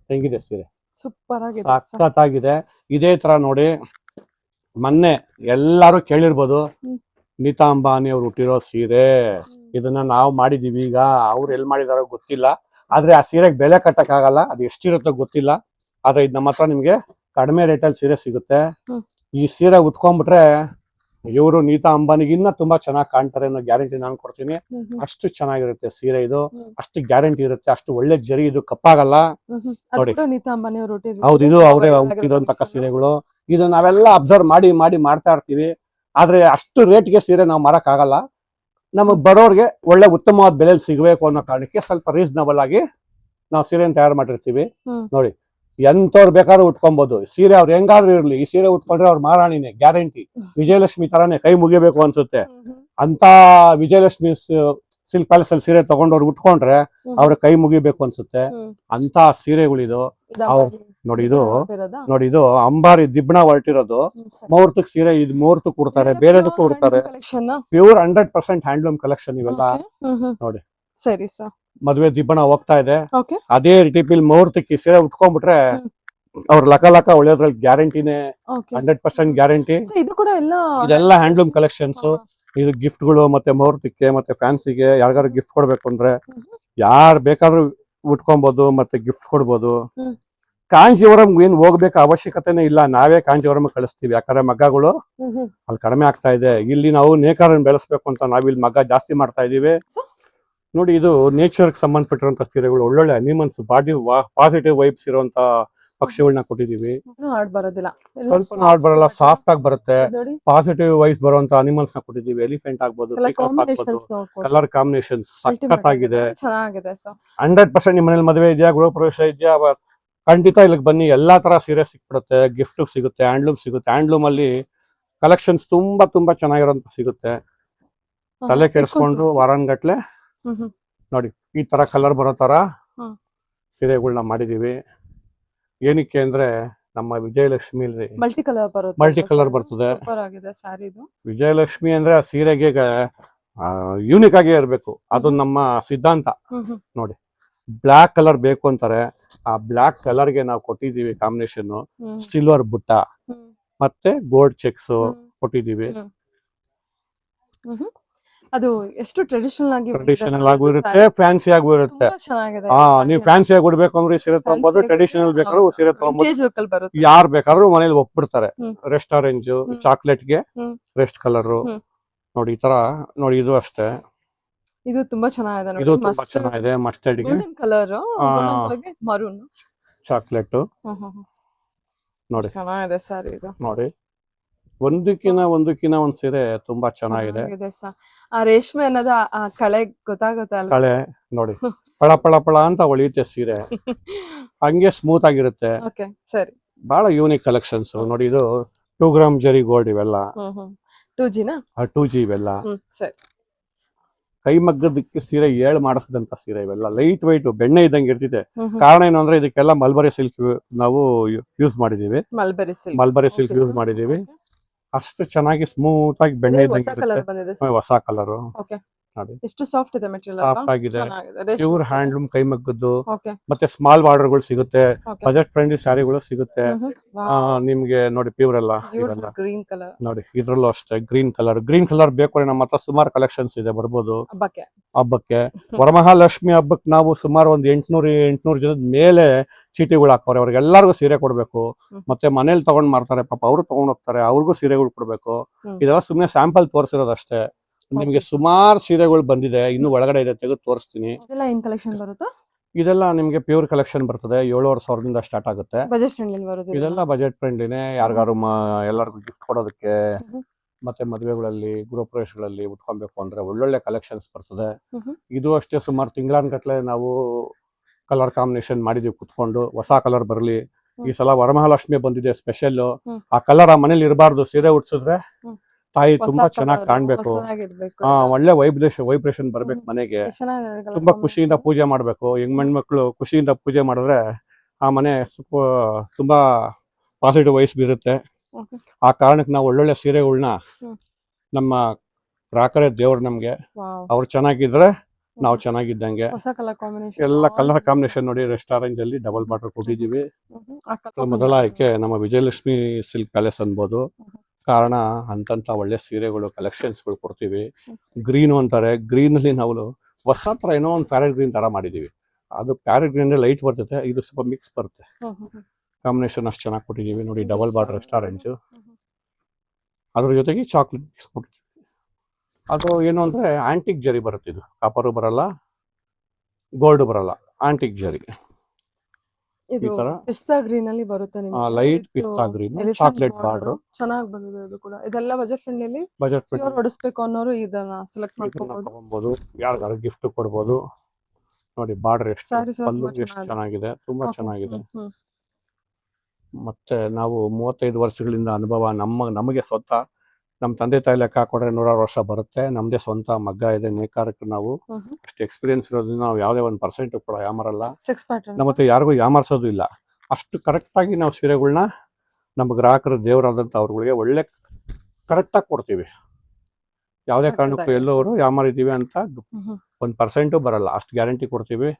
ಹೆಂಗಿದೆ ಸೀರೆ, ಸೂಪರ್ ಆಗಿದೆ, ಸಖತ್ತಾಗಿದೆ. ಇದೇ ತರ ನೋಡಿ, ಮೊನ್ನೆ ಎಲ್ಲಾರು ಕೇಳಿರ್ಬೋದು, ನೀತಾ ಅಂಬಾನಿ ಅವ್ರು ಹುಟ್ಟಿರೋ ಸೀರೆ, ಇದನ್ನ ನಾವು ಮಾಡಿದೀವಿ. ಈಗ ಅವ್ರು ಎಲ್ಲಿ ಮಾಡಿದಾರೋ ಗೊತ್ತಿಲ್ಲ, ಆದ್ರೆ ಆ ಸೀರೆಗೆ ಬೆಲೆ ಕಟ್ಟಕ್ ಆಗಲ್ಲ, ಅದು ಎಷ್ಟಿರುತ್ತೋ ಗೊತ್ತಿಲ್ಲ. ಆದ್ರೆ ಇದು ನಮ್ಮ ಹತ್ರ ನಿಮ್ಗೆ ಕಡಿಮೆ ರೇಟಲ್ಲಿ ಸೀರೆ ಸಿಗುತ್ತೆ. ಈ ಸೀರೆ ಉಟ್ಕೊಂಡ್ಬಿಟ್ರೆ ಇವರು ನೀತಾ ಅಂಬಾನಿಗಿನ್ನ ತುಂಬಾ ಚೆನ್ನಾಗಿ ಕಾಣ್ತಾರೆ ಅನ್ನೋ ಗ್ಯಾರಂಟಿ ನಾನು ಕೊಡ್ತೀನಿ. ಅಷ್ಟು ಚೆನ್ನಾಗಿರುತ್ತೆ ಸೀರೆ ಇದು, ಅಷ್ಟು ಗ್ಯಾರಂಟಿ ಇರುತ್ತೆ, ಅಷ್ಟು ಒಳ್ಳೆ ಜರಿ, ಇದು ಕಪ್ಪಾಗಲ್ಲ. ನೋಡಿ ನೀತಾ ಅಂಬಾನಿ ಅವರು ಹೌದು, ಇದು ಅವರೇ ಹುಟ್ಟಿರೋಂತಕ್ಕ ಸೀರೆಗಳು. ಇದು ನಾವೆಲ್ಲ ಅಬ್ಸರ್ವ್ ಮಾಡಿ ಮಾಡ್ತಾ ಇರ್ತೀವಿ. ಆದ್ರೆ ಅಷ್ಟು ರೇಟ್ಗೆ ಸೀರೆ ನಾವು ಮಾರಕ್ ಆಗಲ್ಲ. ನಮಗ್ ಬರೋರ್ಗೆ ಒಳ್ಳೆ ಉತ್ತಮವಾದ ಬೆಲೆಯಲ್ಲಿ ಸಿಗಬೇಕು ಅನ್ನೋ ಕಾರಣಕ್ಕೆ ಸ್ವಲ್ಪ ರೀಸನಬಲ್ ಆಗಿ ನಾವು ಸೀರೆನ ತಯಾರು ಮಾಡಿರ್ತೀವಿ. ನೋಡಿ ಎಂತವ್ರು ಬೇಕಾದ್ರೂ ಉಟ್ಕೊಬಹುದು ಸೀರೆ, ಅವ್ರು ಹೆಂಗಾದ್ರೂ ಇರ್ಲಿ, ಈ ಸೀರೆ ಉಟ್ಕೊಂಡ್ರೆ ಅವ್ರ ಮಹಾರಾಣಿನೇ ಗ್ಯಾರಂಟಿ. ವಿಜಯಲಕ್ಷ್ಮಿ ತರಾನೇ ಕೈ ಮುಗಿಬೇಕು ಅನ್ಸುತ್ತೆ. ಅಂತ ವಿಜಯಲಕ್ಷ್ಮಿ ಸಿಲ್ಕ್ ಪ್ಯಾಲೇಸ್ ಅಲ್ಲಿ ಸೀರೆ ತಗೊಂಡವ್ರು ಉಟ್ಕೊಂಡ್ರೆ ಅವ್ರ ಕೈ ಮುಗಿಬೇಕು ಅನ್ಸುತ್ತೆ. ಅಂತ ಸೀರೆಗಳಿದು. ನೋಡಿ ಇದು ಅಂಬಾರಿ ದಿಬ್ಬಣ ಹೊರಟಿರೋದು. ಮುಹೂರ್ತಕ್ಕೆ ಸೀರೆ, ಇದು ಮುಹೂರ್ತಕ್ಕೆ ಕೊಡ್ತಾರೆ, ಬೇರೆದಕ್ಕೂ ಕೊಡ್ತಾರೆ. ಪ್ಯೂರ್ 100% ಹ್ಯಾಂಡ್ಲೂಮ್ ಕಲೆಕ್ಷನ್ ಇವೆಲ್ಲ. ನೋಡಿ ಸರಿ ಸರ್, ಮದುವೆ ದಿಬ್ಬಣ ಹೋಗ್ತಾ ಇದೆ, ಅದೇ ರೀತಿಯಲ್ಲಿ ಮುಹೂರ್ತಕ್ಕೆ ಸೀರೆ ಉಟ್ಕೊಂಡ್ಬಿಟ್ರೆ ಅವ್ರ ಲಕ ಒಳ್ಳೆದ್ರಲ್ಲಿ ಗ್ಯಾರಂಟಿನೇ, 100% ಗ್ಯಾರಂಟಿ. ಇದೆಲ್ಲ ಹ್ಯಾಂಡ್ಲೂಮ್ ಕಲೆಕ್ಷನ್ಸ್. ಇದು ಗಿಫ್ಟ್ಗಳು, ಮತ್ತೆ ಮುಹೂರ್ತಕ್ಕೆ, ಮತ್ತೆ ಫ್ಯಾನ್ಸಿಗೆ ಯಾರಿಗಾರು ಗಿಫ್ಟ್ ಕೊಡ್ಬೇಕು ಅಂದ್ರೆ ಯಾರು ಬೇಕಾದ್ರೂ ಉಟ್ಕೊಬಹುದು, ಮತ್ತೆ ಗಿಫ್ಟ್ ಕೊಡ್ಬೋದು. ಕಾಂಜೀವರಂ ಏನ್ ಹೋಗ್ಬೇಕು ಅವಶ್ಯಕತೆನೇ ಇಲ್ಲ, ನಾವೇ ಕಾಂಜೀವರಂ ಕಳಿಸ್ತೀವಿ. ಯಾಕಂದ್ರೆ ಮಗ್ಗಗಳು ಅಲ್ಲಿ ಕಡಿಮೆ ಆಗ್ತಾ ಇದೆ. ಇಲ್ಲಿ ನಾವು ನೇಕಾರನ್ನ ಬೆಳೆಸ್ಬೇಕು ಅಂತ ನಾವಿಲ್ಲಿ ಮಗ್ಗ ಜಾಸ್ತಿ ಮಾಡ್ತಾ ಇದೀವಿ. ನೋಡಿ ಇದು ನೇಚರ್ ಸಂಬಂಧಪಟ್ಟಿರುವಂತ ಸೀರೆಗಳು, ಒಳ್ಳೊಳ್ಳೆ ಅನಿಮಲ್ಸ್, ಬಾಡಿ ಪಾಸಿಟಿವ್ ವೈಬ್ಸ್ ಇರುವಂತ ಪಕ್ಷಿಗಳನ್ನ ಕೊಟ್ಟಿದೀವಿ. ಸ್ವಲ್ಪ ಹಾರ್ಡ್ ಬರಲ್ಲ, ಸಾಫ್ಟ್ ಆಗಿ ಬರುತ್ತೆ. ಪಾಸಿಟಿವ್ ವೈಬ್ಸ್ ಬರುವಂತ ಅನಿಮಲ್ಸ್ ನ ಕೊಟ್ಟಿದೀವಿ. ಎಲಿಫೆಂಟ್ ಆಗ್ಬೋದು, ಕಲರ್ ಕಾಂಬಿನೇಷನ್ ಸಖತ್ತಾಗಿದೆ. 100% ನಿಮ್ಮ ಮನೇಲಿ ಮದುವೆ ಇದೆಯಾ, ಗೃಹ ಪ್ರವೇಶ ಇದೆಯಾ, ಖಂಡಿತ ಇಲ್ಲಿಗೆ ಬನ್ನಿ. ಎಲ್ಲಾ ತರ ಸೀರೆ ಸಿಕ್ಬಿಡುತ್ತೆ, ಗಿಫ್ಟ್ ಸಿಗುತ್ತೆ, ಹ್ಯಾಂಡ್ಲೂಮ್ ಸಿಗುತ್ತೆ. ಹ್ಯಾಂಡ್ಲೂಮ್ ಅಲ್ಲಿ ಕಲೆಕ್ಷನ್ಸ್ ತುಂಬಾ ಚೆನ್ನಾಗಿರೋಂತ ಸಿಗುತ್ತೆ. ತಲೆ ಕೆಡಿಸ್ಕೊಂಡು ವಾರನ್ಗಟ್ಲೆ ನೋಡಿ ಈ ತರ ಕಲರ್ ಬರೋ ತರ ಸೀರೆಗಳನ್ನ ಮಾಡಿದೀವಿ. ಏನಕ್ಕೆ ಅಂದ್ರೆ ನಮ್ಮ ವಿಜಯಲಕ್ಷ್ಮಿ ಮಲ್ಟಿ ಕಲರ್ ಬರ್ತದೆ. ವಿಜಯಲಕ್ಷ್ಮಿ ಅಂದ್ರೆ ಆ ಸೀರೆಗೆ ಯೂನಿಕ್ ಆಗೇ ಇರ್ಬೇಕು, ಅದು ನಮ್ಮ ಸಿದ್ಧಾಂತ. ನೋಡಿ ಬ್ಲಾಕ್ ಕಲರ್ ಬೇಕು ಅಂತಾರೆ, ಆ ಬ್ಲಾಕ್ ಕಲರ್ಗೆ ನಾವು ಕೊಟ್ಟಿದೀವಿ ಕಾಂಬಿನೇಷನ್. ಸಿಲ್ವರ್ ಬುಟ್ಟ ಮತ್ತೆ ಗೋಲ್ಡ್ ಚೆಕ್ಸ್ ಕೊಟ್ಟಿದೀವಿ. ಅದು ಎಷ್ಟು ಟ್ರೆಡಿಷನಲ್ ಆಗು ಇರುತ್ತೆ, ಫ್ಯಾನ್ಸಿ ಆಗು ಇರುತ್ತೆ. ನೀವು ಫ್ಯಾನ್ಸಿ ಆಗಿ ಉಡ್ಬೇಕು ಅಂದ್ರೆ ಸೀರೆ ತಗೊಬೋದು, ಟ್ರೆಡಿಷನಲ್ ಬೇಕಾದ್ರೂ ಸೀರೆ ತಗೊಬೋದು. ಯಾರು ಬೇಕಾದ್ರೂ ಮನೇಲಿ ಒಪ್ಬಿಡ್ತಾರೆ. ರೆಸ್ಟ್ ಆರೆಂಜ್, ಚಾಕ್ಲೇಟ್ ಗೆ ರೆಸ್ಟ್ ಕಲರ್. ನೋಡಿ ಈ ತರ ನೋಡಿ, ಇದು ಅಷ್ಟೇ. ಇದು ತುಂಬಾ ಚೆನ್ನಾಗಿದೆ ಇದು ನೋಡಿ, ತುಂಬಾ ಚೆನ್ನಾಗಿದೆ. ಮಸ್ಟರ್ಡ್ಗೆ ಗೋಲ್ಡನ್ ಕಲರ್, ಆ, ಮರೂನ್. ಚಾಕ್ಲೇಟ್ ನೋಡಿ ಚೆನ್ನಾಗಿದೆ ಸರ್ ಇದು. ನೋಡಿ, ಒಂದಕ್ಕಿನ ಒಂದ್ ಸೀರೆ ತುಂಬಾ ಚೆನ್ನಾಗಿದೆ. ಆ ರೇಷ್ಮೆ ಅನ್ನೋದು ಆ ಕಳೆ ಗೊತ್ತಾಗುತ್ತೆ ಅಲ್ಲ. ಕಳೆ ನೋಡಿ ಪಳ ಪಳ ಪಳ ಅಂತ ಹೊಳೆಯುತ್ತೆ ಸೀರೆ, ಹಂಗೆ ಸ್ಮೂತ್ ಆಗಿರುತ್ತೆ. ಓಕೆ ಸರಿ. ಬಹಳ ಯೂನಿಕ್ ಕಲೆಕ್ಷನ್ಸ್ ನೋಡಿ. ಇದು 2 ಗ್ರಾಮ್ ಜರಿ ಗೋಲ್ಡ್ ಇವೆಲ್ಲ, 2G ನಾ? 2G ಇವೆಲ್ಲ. ಸರಿ. ಕೈ ಮಗ್ಗದಕ್ಕೆ ಸೀರೆ 7 ಮಾಡಿಸಿದಂತ ಸೀರೆ ಇವೆಲ್ಲ. ಲೈಟ್ ವೈಟ್ ಬೆಣ್ಣೆ ಇದ್ದಂಗೆ ಇರ್ತಿದೆ. ಕಾರಣ ಏನು ಅಂದ್ರೆ ಇದಕ್ಕೆಲ್ಲ ಮಲ್ಬರಿ ಸಿಲ್ಕ್ ನಾವು ಯೂಸ್ ಮಾಡಿದೀವಿ. ಮಲ್ಬರಿ ಸಿಲ್ಕ್ ಯೂಸ್ ಮಾಡಿದೀವಿ. ಅಷ್ಟು ಚೆನ್ನಾಗಿ ಸ್ಮೂತ್ ಆಗಿ ಬೆಣ್ಣೆ ಇದ್ದಂಗೆ ಇರುತ್ತೆ. ಹೊಸ ಕಲರ್ ನೋಡಿ, ಎಷ್ಟು ಸಾಫ್ಟ್ ಇದೆ ಮೆಟೀರಿಯಲ್, ಸಾಫ್ಟ್ ಆಗಿದೆ. ಪ್ಯೂರ್ ಹ್ಯಾಂಡ್ಲೂಮ್ ಕೈಮಗ್ಗದ್ದು. ಮತ್ತೆ ಸ್ಮಾಲ್ ಬಾರ್ಡರ್ ಗಳು ಸಿಗುತ್ತೆ, ಬಜೆಟ್ ಫ್ರೆಂಡ್ಲಿ ಸ್ಯಾರಿಗಳು ಸಿಗುತ್ತೆ ನಿಮ್ಗೆ. ನೋಡಿ ಪ್ಯೂರ್ ಎಲ್ಲ ಇವೆಲ್ಲ ಗ್ರೀನ್ ಕಲರ್ ನೋಡಿ. ಇದ್ರಲ್ಲೂ ಅಷ್ಟೇ ಗ್ರೀನ್ ಕಲರ್ ಬೇಕು ಅಂದ್ರೆ ನಮ್ಮ ಹತ್ರ ಸುಮಾರು ಕಲೆಕ್ಷನ್ಸ್ ಇದೆ, ಬರ್ಬೋದು ಹಬ್ಬಕ್ಕೆ. ವರಮಹಾಲಕ್ಷ್ಮಿ ಹಬ್ಬಕ್ಕೆ ನಾವು ಸುಮಾರು ಒಂದು 800 ಜನದ ಮೇಲೆ ಚೀಟಿಗಳು ಹಾಕೋರೆ. ಅವ್ರಿಗೆಲ್ಲರಿಗೂ ಸೀರೆ ಕೊಡ್ಬೇಕು. ಮತ್ತೆ ಮನೇಲಿ ತಗೊಂಡ್ ಮಾರ್ತಾರೆ ಪಾಪ, ಅವರು ತಗೊಂಡ್ ಹೋಗ್ತಾರೆ, ಅವ್ರಿಗೂ ಸೀರೆಗಳು ಕೊಡ್ಬೇಕು. ಇದೆಲ್ಲ ಸುಮ್ನೆ ಸ್ಯಾಂಪಲ್ ತೋರಿಸಿರೋದಷ್ಟೇ. ನಿಮ್ಗೆ ಸುಮಾರು ಸೀರೆಗಳು ಬಂದಿದೆ, ಇನ್ನು ಒಳಗಡೆ ಇದೆ, ತೆಗೆದು ತೋರಿಸ್ತೀನಿ. ಇದೆಲ್ಲ ನಿಮ್ಗೆ ಪ್ಯೂರ್ ಕಲೆಕ್ಷನ್ ಬರ್ತದೆ. 7,500 ಸ್ಟಾರ್ಟ್ ಆಗುತ್ತೆ. ಇದೆಲ್ಲ ಬಜೆಟ್ ಫ್ರೆಂಡ್ಲಿನೇ. ಯಾರಿಗಾರು ಎಲ್ಲರಿಗೂ ಗಿಫ್ಟ್ ಕೊಡೋದಕ್ಕೆ, ಮತ್ತೆ ಮದುವೆಗಳಲ್ಲಿ ಗೃಹ ಪ್ರವೇಶಗಳಲ್ಲಿ ಉಟ್ಕೊಬೇಕು ಅಂದ್ರೆ ಒಳ್ಳೊಳ್ಳೆ ಕಲೆಕ್ಷನ್ಸ್ ಬರ್ತದೆ. ಇದು ಅಷ್ಟೇ ಸುಮಾರು ತಿಂಗಳಾನ್ಗಟ್ಲೆ ನಾವು ಕಲರ್ ಕಾಂಬಿನೇಷನ್ ಮಾಡಿದೀವಿ ಕುತ್ಕೊಂಡು. ಹೊಸ ಕಲರ್ ಬರಲಿ. ಈ ಸಲ ವರಮಹಾಲಕ್ಷ್ಮಿ ಬಂದಿದೆ ಸ್ಪೆಷಲ್. ಆ ಕಲರ್ ಆ ಮನೇಲಿ ಇರಬಾರ್ದು. ಸೀರೆ ಉಡ್ಸಿದ್ರೆ ತಾಯಿ ತುಂಬಾ ಚೆನ್ನಾಗಿ ಕಾಣ್ಬೇಕು. ಒಳ್ಳೆ ವೈಬ್ರೇಷನ್ ಬರ್ಬೇಕು ಮನೆಗೆ. ತುಂಬಾ ಖುಷಿಯಿಂದ ಪೂಜೆ ಮಾಡ್ಬೇಕು. ಹೆಣ್ಮಕ್ಳು ಖುಷಿಯಿಂದ ಪೂಜೆ ಮಾಡಿದ್ರೆ ಆ ಮನೆ ತುಂಬಾ ಪಾಸಿಟಿವ್ ವೈಸ್ ಬೀರುತ್ತೆ. ಆ ಕಾರಣಕ್ಕೆ ನಾವು ಒಳ್ಳೊಳ್ಳೆ ಸೀರೆಗಳನ್ನ, ನಮ್ಮ ಗ್ರಾಹಕರೇ ದೇವ್ರು ನಮ್ಗೆ. ಅವ್ರು ಚೆನ್ನಾಗಿದ್ರೆ ನಾವು ಚೆನ್ನಾಗಿದ್ದಂಗೆ. ಎಲ್ಲ ಕಲರ್ ಕಾಂಬಿನೇಷನ್ ನೋಡಿ. ರೆಸ್ಟೋರೆಂಟ್ ಅಲ್ಲಿ ಡಬಲ್ ಬಾರ್ಡರ್ ಕೊಟ್ಟಿದೀವಿ. ಮೊದಲ ಆಯ್ಕೆ ನಮ್ಮ ವಿಜಯಲಕ್ಷ್ಮಿ ಸಿಲ್ಕ್ ಪ್ಯಾಲೇಸ್ ಅನ್ಬೋದು. ಕಾರಣ ಅಂತಂತ ಒಳ್ಳೆ ಸೀರೆಗಳು ಕಲೆಕ್ಷನ್ಸ್ಗಳು ಕೊಡ್ತೀವಿ. ಗ್ರೀನ್ ಅಂತಾರೆ, ಗ್ರೀನ್ ಅಲ್ಲಿ ನಾವು ಹೊಸ ತರ ಏನೋ ಒಂದು ಪ್ಯಾರೆಟ್ ಗ್ರೀನ್ ತರ ಮಾಡಿದೀವಿ. ಅದು ಪ್ಯಾರೆಟ್ ಗ್ರೀನ್ ಲೈಟ್ ಬರ್ತದೆ, ಇದು ಸ್ವಲ್ಪ ಮಿಕ್ಸ್ ಬರುತ್ತೆ. ಕಾಂಬಿನೇಷನ್ ಅಷ್ಟು ಚೆನ್ನಾಗಿ ಕೊಟ್ಟಿದೀವಿ ನೋಡಿ. ಡಬಲ್ ಬಾರ್ಡರ್ ರೆಸ್ಟೋರೆಂಟ್, ಅದ್ರ ಜೊತೆಗೆ ಚಾಕ್ಲೇಟ್ ಮಿಕ್ಸ್ ಕೊಟ್ಟಿದ್ದೀವಿ. ಅದು ಏನು ಅಂದ್ರೆ ಆಂಟಿಕ್ ಜರಿ ಬರುತ್ತೆ. ಇದು ಕಾಪರು ಬರಲ್ಲ, ಗೋಲ್ಡ್ ಬರಲ್ಲ, ಆಂಟಿಕ್ ಜರಿ. ಇದು ಪಿಸ್ತಾ ಗ್ರೀನ್ ಅಲ್ಲಿ ಬರುತ್ತೆ ನಿಮಗೆ. ಲೈಟ್ ಪಿಸ್ತಾ ಗ್ರೀನ್, ಚಾಕ್ಲೇಟ್ ಬಾರ್ಡರ್ ಚೆನ್ನಾಗಿ ಬಂದಿದೆ. ಇದು ಕೂಡ ಇದೆಲ್ಲ ಬಜೆಟ್ ಫ್ರೆಂಡ್ಲಿ. ಹೊಡಿಸ್ಬೇಕು ಅನ್ನೋರು ಇದನ್ನ ಸೆಲೆಕ್ಟ್ ಮಾಡ್ಕೊಬಹುದು. ಯಾರಿಗಾರು ಗಿಫ್ಟ್ ಕೊಡ್ಬೋದು. ನೋಡಿ ಬಾರ್ಡರ್ ಎಷ್ಟು ಚೆನ್ನಾಗಿದೆ, ತುಂಬಾ ಚೆನ್ನಾಗಿದೆ. ಮತ್ತೆ ನಾವು 35 ವರ್ಷಗಳಿಂದ ಅನುಭವ. ನಮಗೆ ಸ್ವಂತ ನಮ್ಮ ತಂದೆ ತಾಯಿ ಲೆಕ್ಕ ಹಾಕೊಂಡ್ರೆ 100 ವರ್ಷ ಬರುತ್ತೆ. ನಮ್ದೇ ಸ್ವಂತ ಮಗ್ಗ ಇದೆ, ನೇಕಾರಕ್ಕೆ. ನಾವು ಅಷ್ಟು ಎಕ್ಸ್ಪೀರಿಯನ್ಸ್ ಇರೋದ್ರಿಂದ ನಾವು ಯಾವುದೇ 1% ಕೂಡ ಯಾಮಾರಲ್ಲ. ಮತ್ತೆ ಯಾರಿಗೂ ಯಾಮಾರ್ಸೋದು ಇಲ್ಲ. ಅಷ್ಟು ಕರೆಕ್ಟ್ ಆಗಿ ನಾವು ಸೀರೆಗಳನ್ನ ನಮ್ಮ ಗ್ರಾಹಕರು ದೇವರಾದಂತ ಅವ್ರಿಗೆ ಒಳ್ಳೆ ಕರೆಕ್ಟ್ ಆಗಿ ಕೊಡ್ತೀವಿ. ಯಾವುದೇ ಕಾರಣಕ್ಕೂ ಎಲ್ಲವರು ಯಾಮಾರಿದೀವಿ ಅಂತ 1% ಬರಲ್ಲ. ಅಷ್ಟು ಗ್ಯಾರಂಟಿ ಕೊಡ್ತೀವಿ.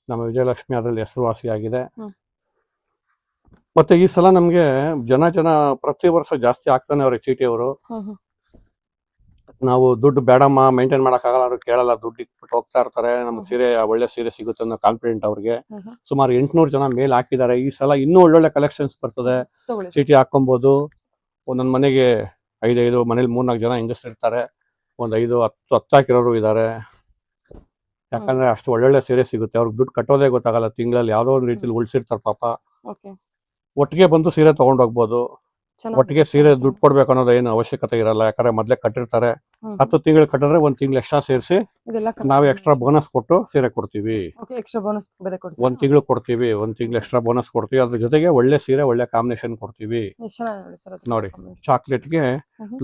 ನಮ್ಮ ವಿಜಯಲಕ್ಷ್ಮಿ ಅದರಲ್ಲಿ ಹೆಸರುವಾಸಿಯಾಗಿದೆ. ಮತ್ತೆ ಈ ಸಲ ನಮ್ಗೆ ಜನ ಪ್ರತಿ ವರ್ಷ ಜಾಸ್ತಿ ಆಗ್ತಾನೆ ಅವ್ರಿಗೆ ಚೀಟಿಯವರು. ನಾವು ದುಡ್ಡು ಬೇಡಮ್ಮ, ಮೇಂಟೈನ್ ಮಾಡಕ್ಕಾಗಲ್ಲ, ಅವ್ರು ಕೇಳಲ್ಲ, ದುಡ್ಡು ಇಟ್ಬಿಟ್ಟು ಹೋಗ್ತಾ ಇರ್ತಾರೆ. ನಮ್ಗೆ ಸೀರೆ ಒಳ್ಳೆ ಸೀರೆ ಸಿಗುತ್ತೆ ಅನ್ನೋ ಕಾನ್ಫಿಡೆಂಟ್ ಅವ್ರಿಗೆ. ಸುಮಾರು 800 ಜನ ಮೇಲ್ ಹಾಕಿದ್ದಾರೆ. ಈ ಸಲ ಇನ್ನೂ ಒಳ್ಳೊಳ್ಳೆ ಕಲೆಕ್ಷನ್ಸ್ ಬರ್ತದೆ. ಚೀಟಿ ಹಾಕೊಬಹುದು. ಒಂದೊಂದ್ ಮನೆಗೆ 5 ಮನೇಲಿ 3-4 ಜನ ಹೆಂಗಸರಿರ್ತಾರೆ. ಒಂದ್ 5-10 ಹಾಕಿರೋರು ಇದ್ದಾರೆ. ಯಾಕಂದ್ರೆ ಅಷ್ಟು ಒಳ್ಳೊಳ್ಳೆ ಸೀರೆ ಸಿಗುತ್ತೆ. ಅವ್ರಿಗೆ ದುಡ್ಡು ಕಟ್ಟೋದೇ ಗೊತ್ತಾಗಲ್ಲ. ತಿಂಗಳಲ್ಲಿ ಯಾವ್ದೋ ಒಂದು ರೀತಿಲಿ ಉಳಿಸಿರ್ತಾರೆ ಪಾಪ. ಒಟ್ಟಿಗೆ ಬಂದು ಸೀರೆ ತಗೊಂಡ್ ಹೋಗ್ಬೋದು. ಒಟ್ಟಿಗೆ ಸೀರೆ ದುಡ್ಡು ಕೊಡ್ಬೇಕು ಅನ್ನೋದು ಏನು ಅವಶ್ಯಕತೆ ಇರಲ್ಲ. ಯಾಕಂದ್ರೆ ಮೊದ್ಲೇ ಕಟ್ಟಿರ್ತಾರೆ. 10 ತಿಂಗಳು ಕಟ್ಟಿದ್ರೆ 1 ತಿಂಗಳು ಎಕ್ಸ್ಟ್ರಾ ಸೇರಿಸಿ ನಾವು ಎಕ್ಸ್ಟ್ರಾ ಬೋನಸ್ ಕೊಟ್ಟು ಸೀರೆ ಕೊಡ್ತೀವಿ. 1 ತಿಂಗಳು ಕೊಡ್ತೀವಿ, 1 ತಿಂಗಳು ಎಕ್ಸ್ಟ್ರಾ ಬೋನಸ್ ಕೊಡ್ತೀವಿ. ಅದ್ರ ಜೊತೆಗೆ ಒಳ್ಳೆ ಸೀರೆ, ಒಳ್ಳೆ ಕಾಂಬಿನೇಷನ್ ಕೊಡ್ತೀವಿ. ನೋಡಿ ಚಾಕ್ಲೇಟ್ಗೆ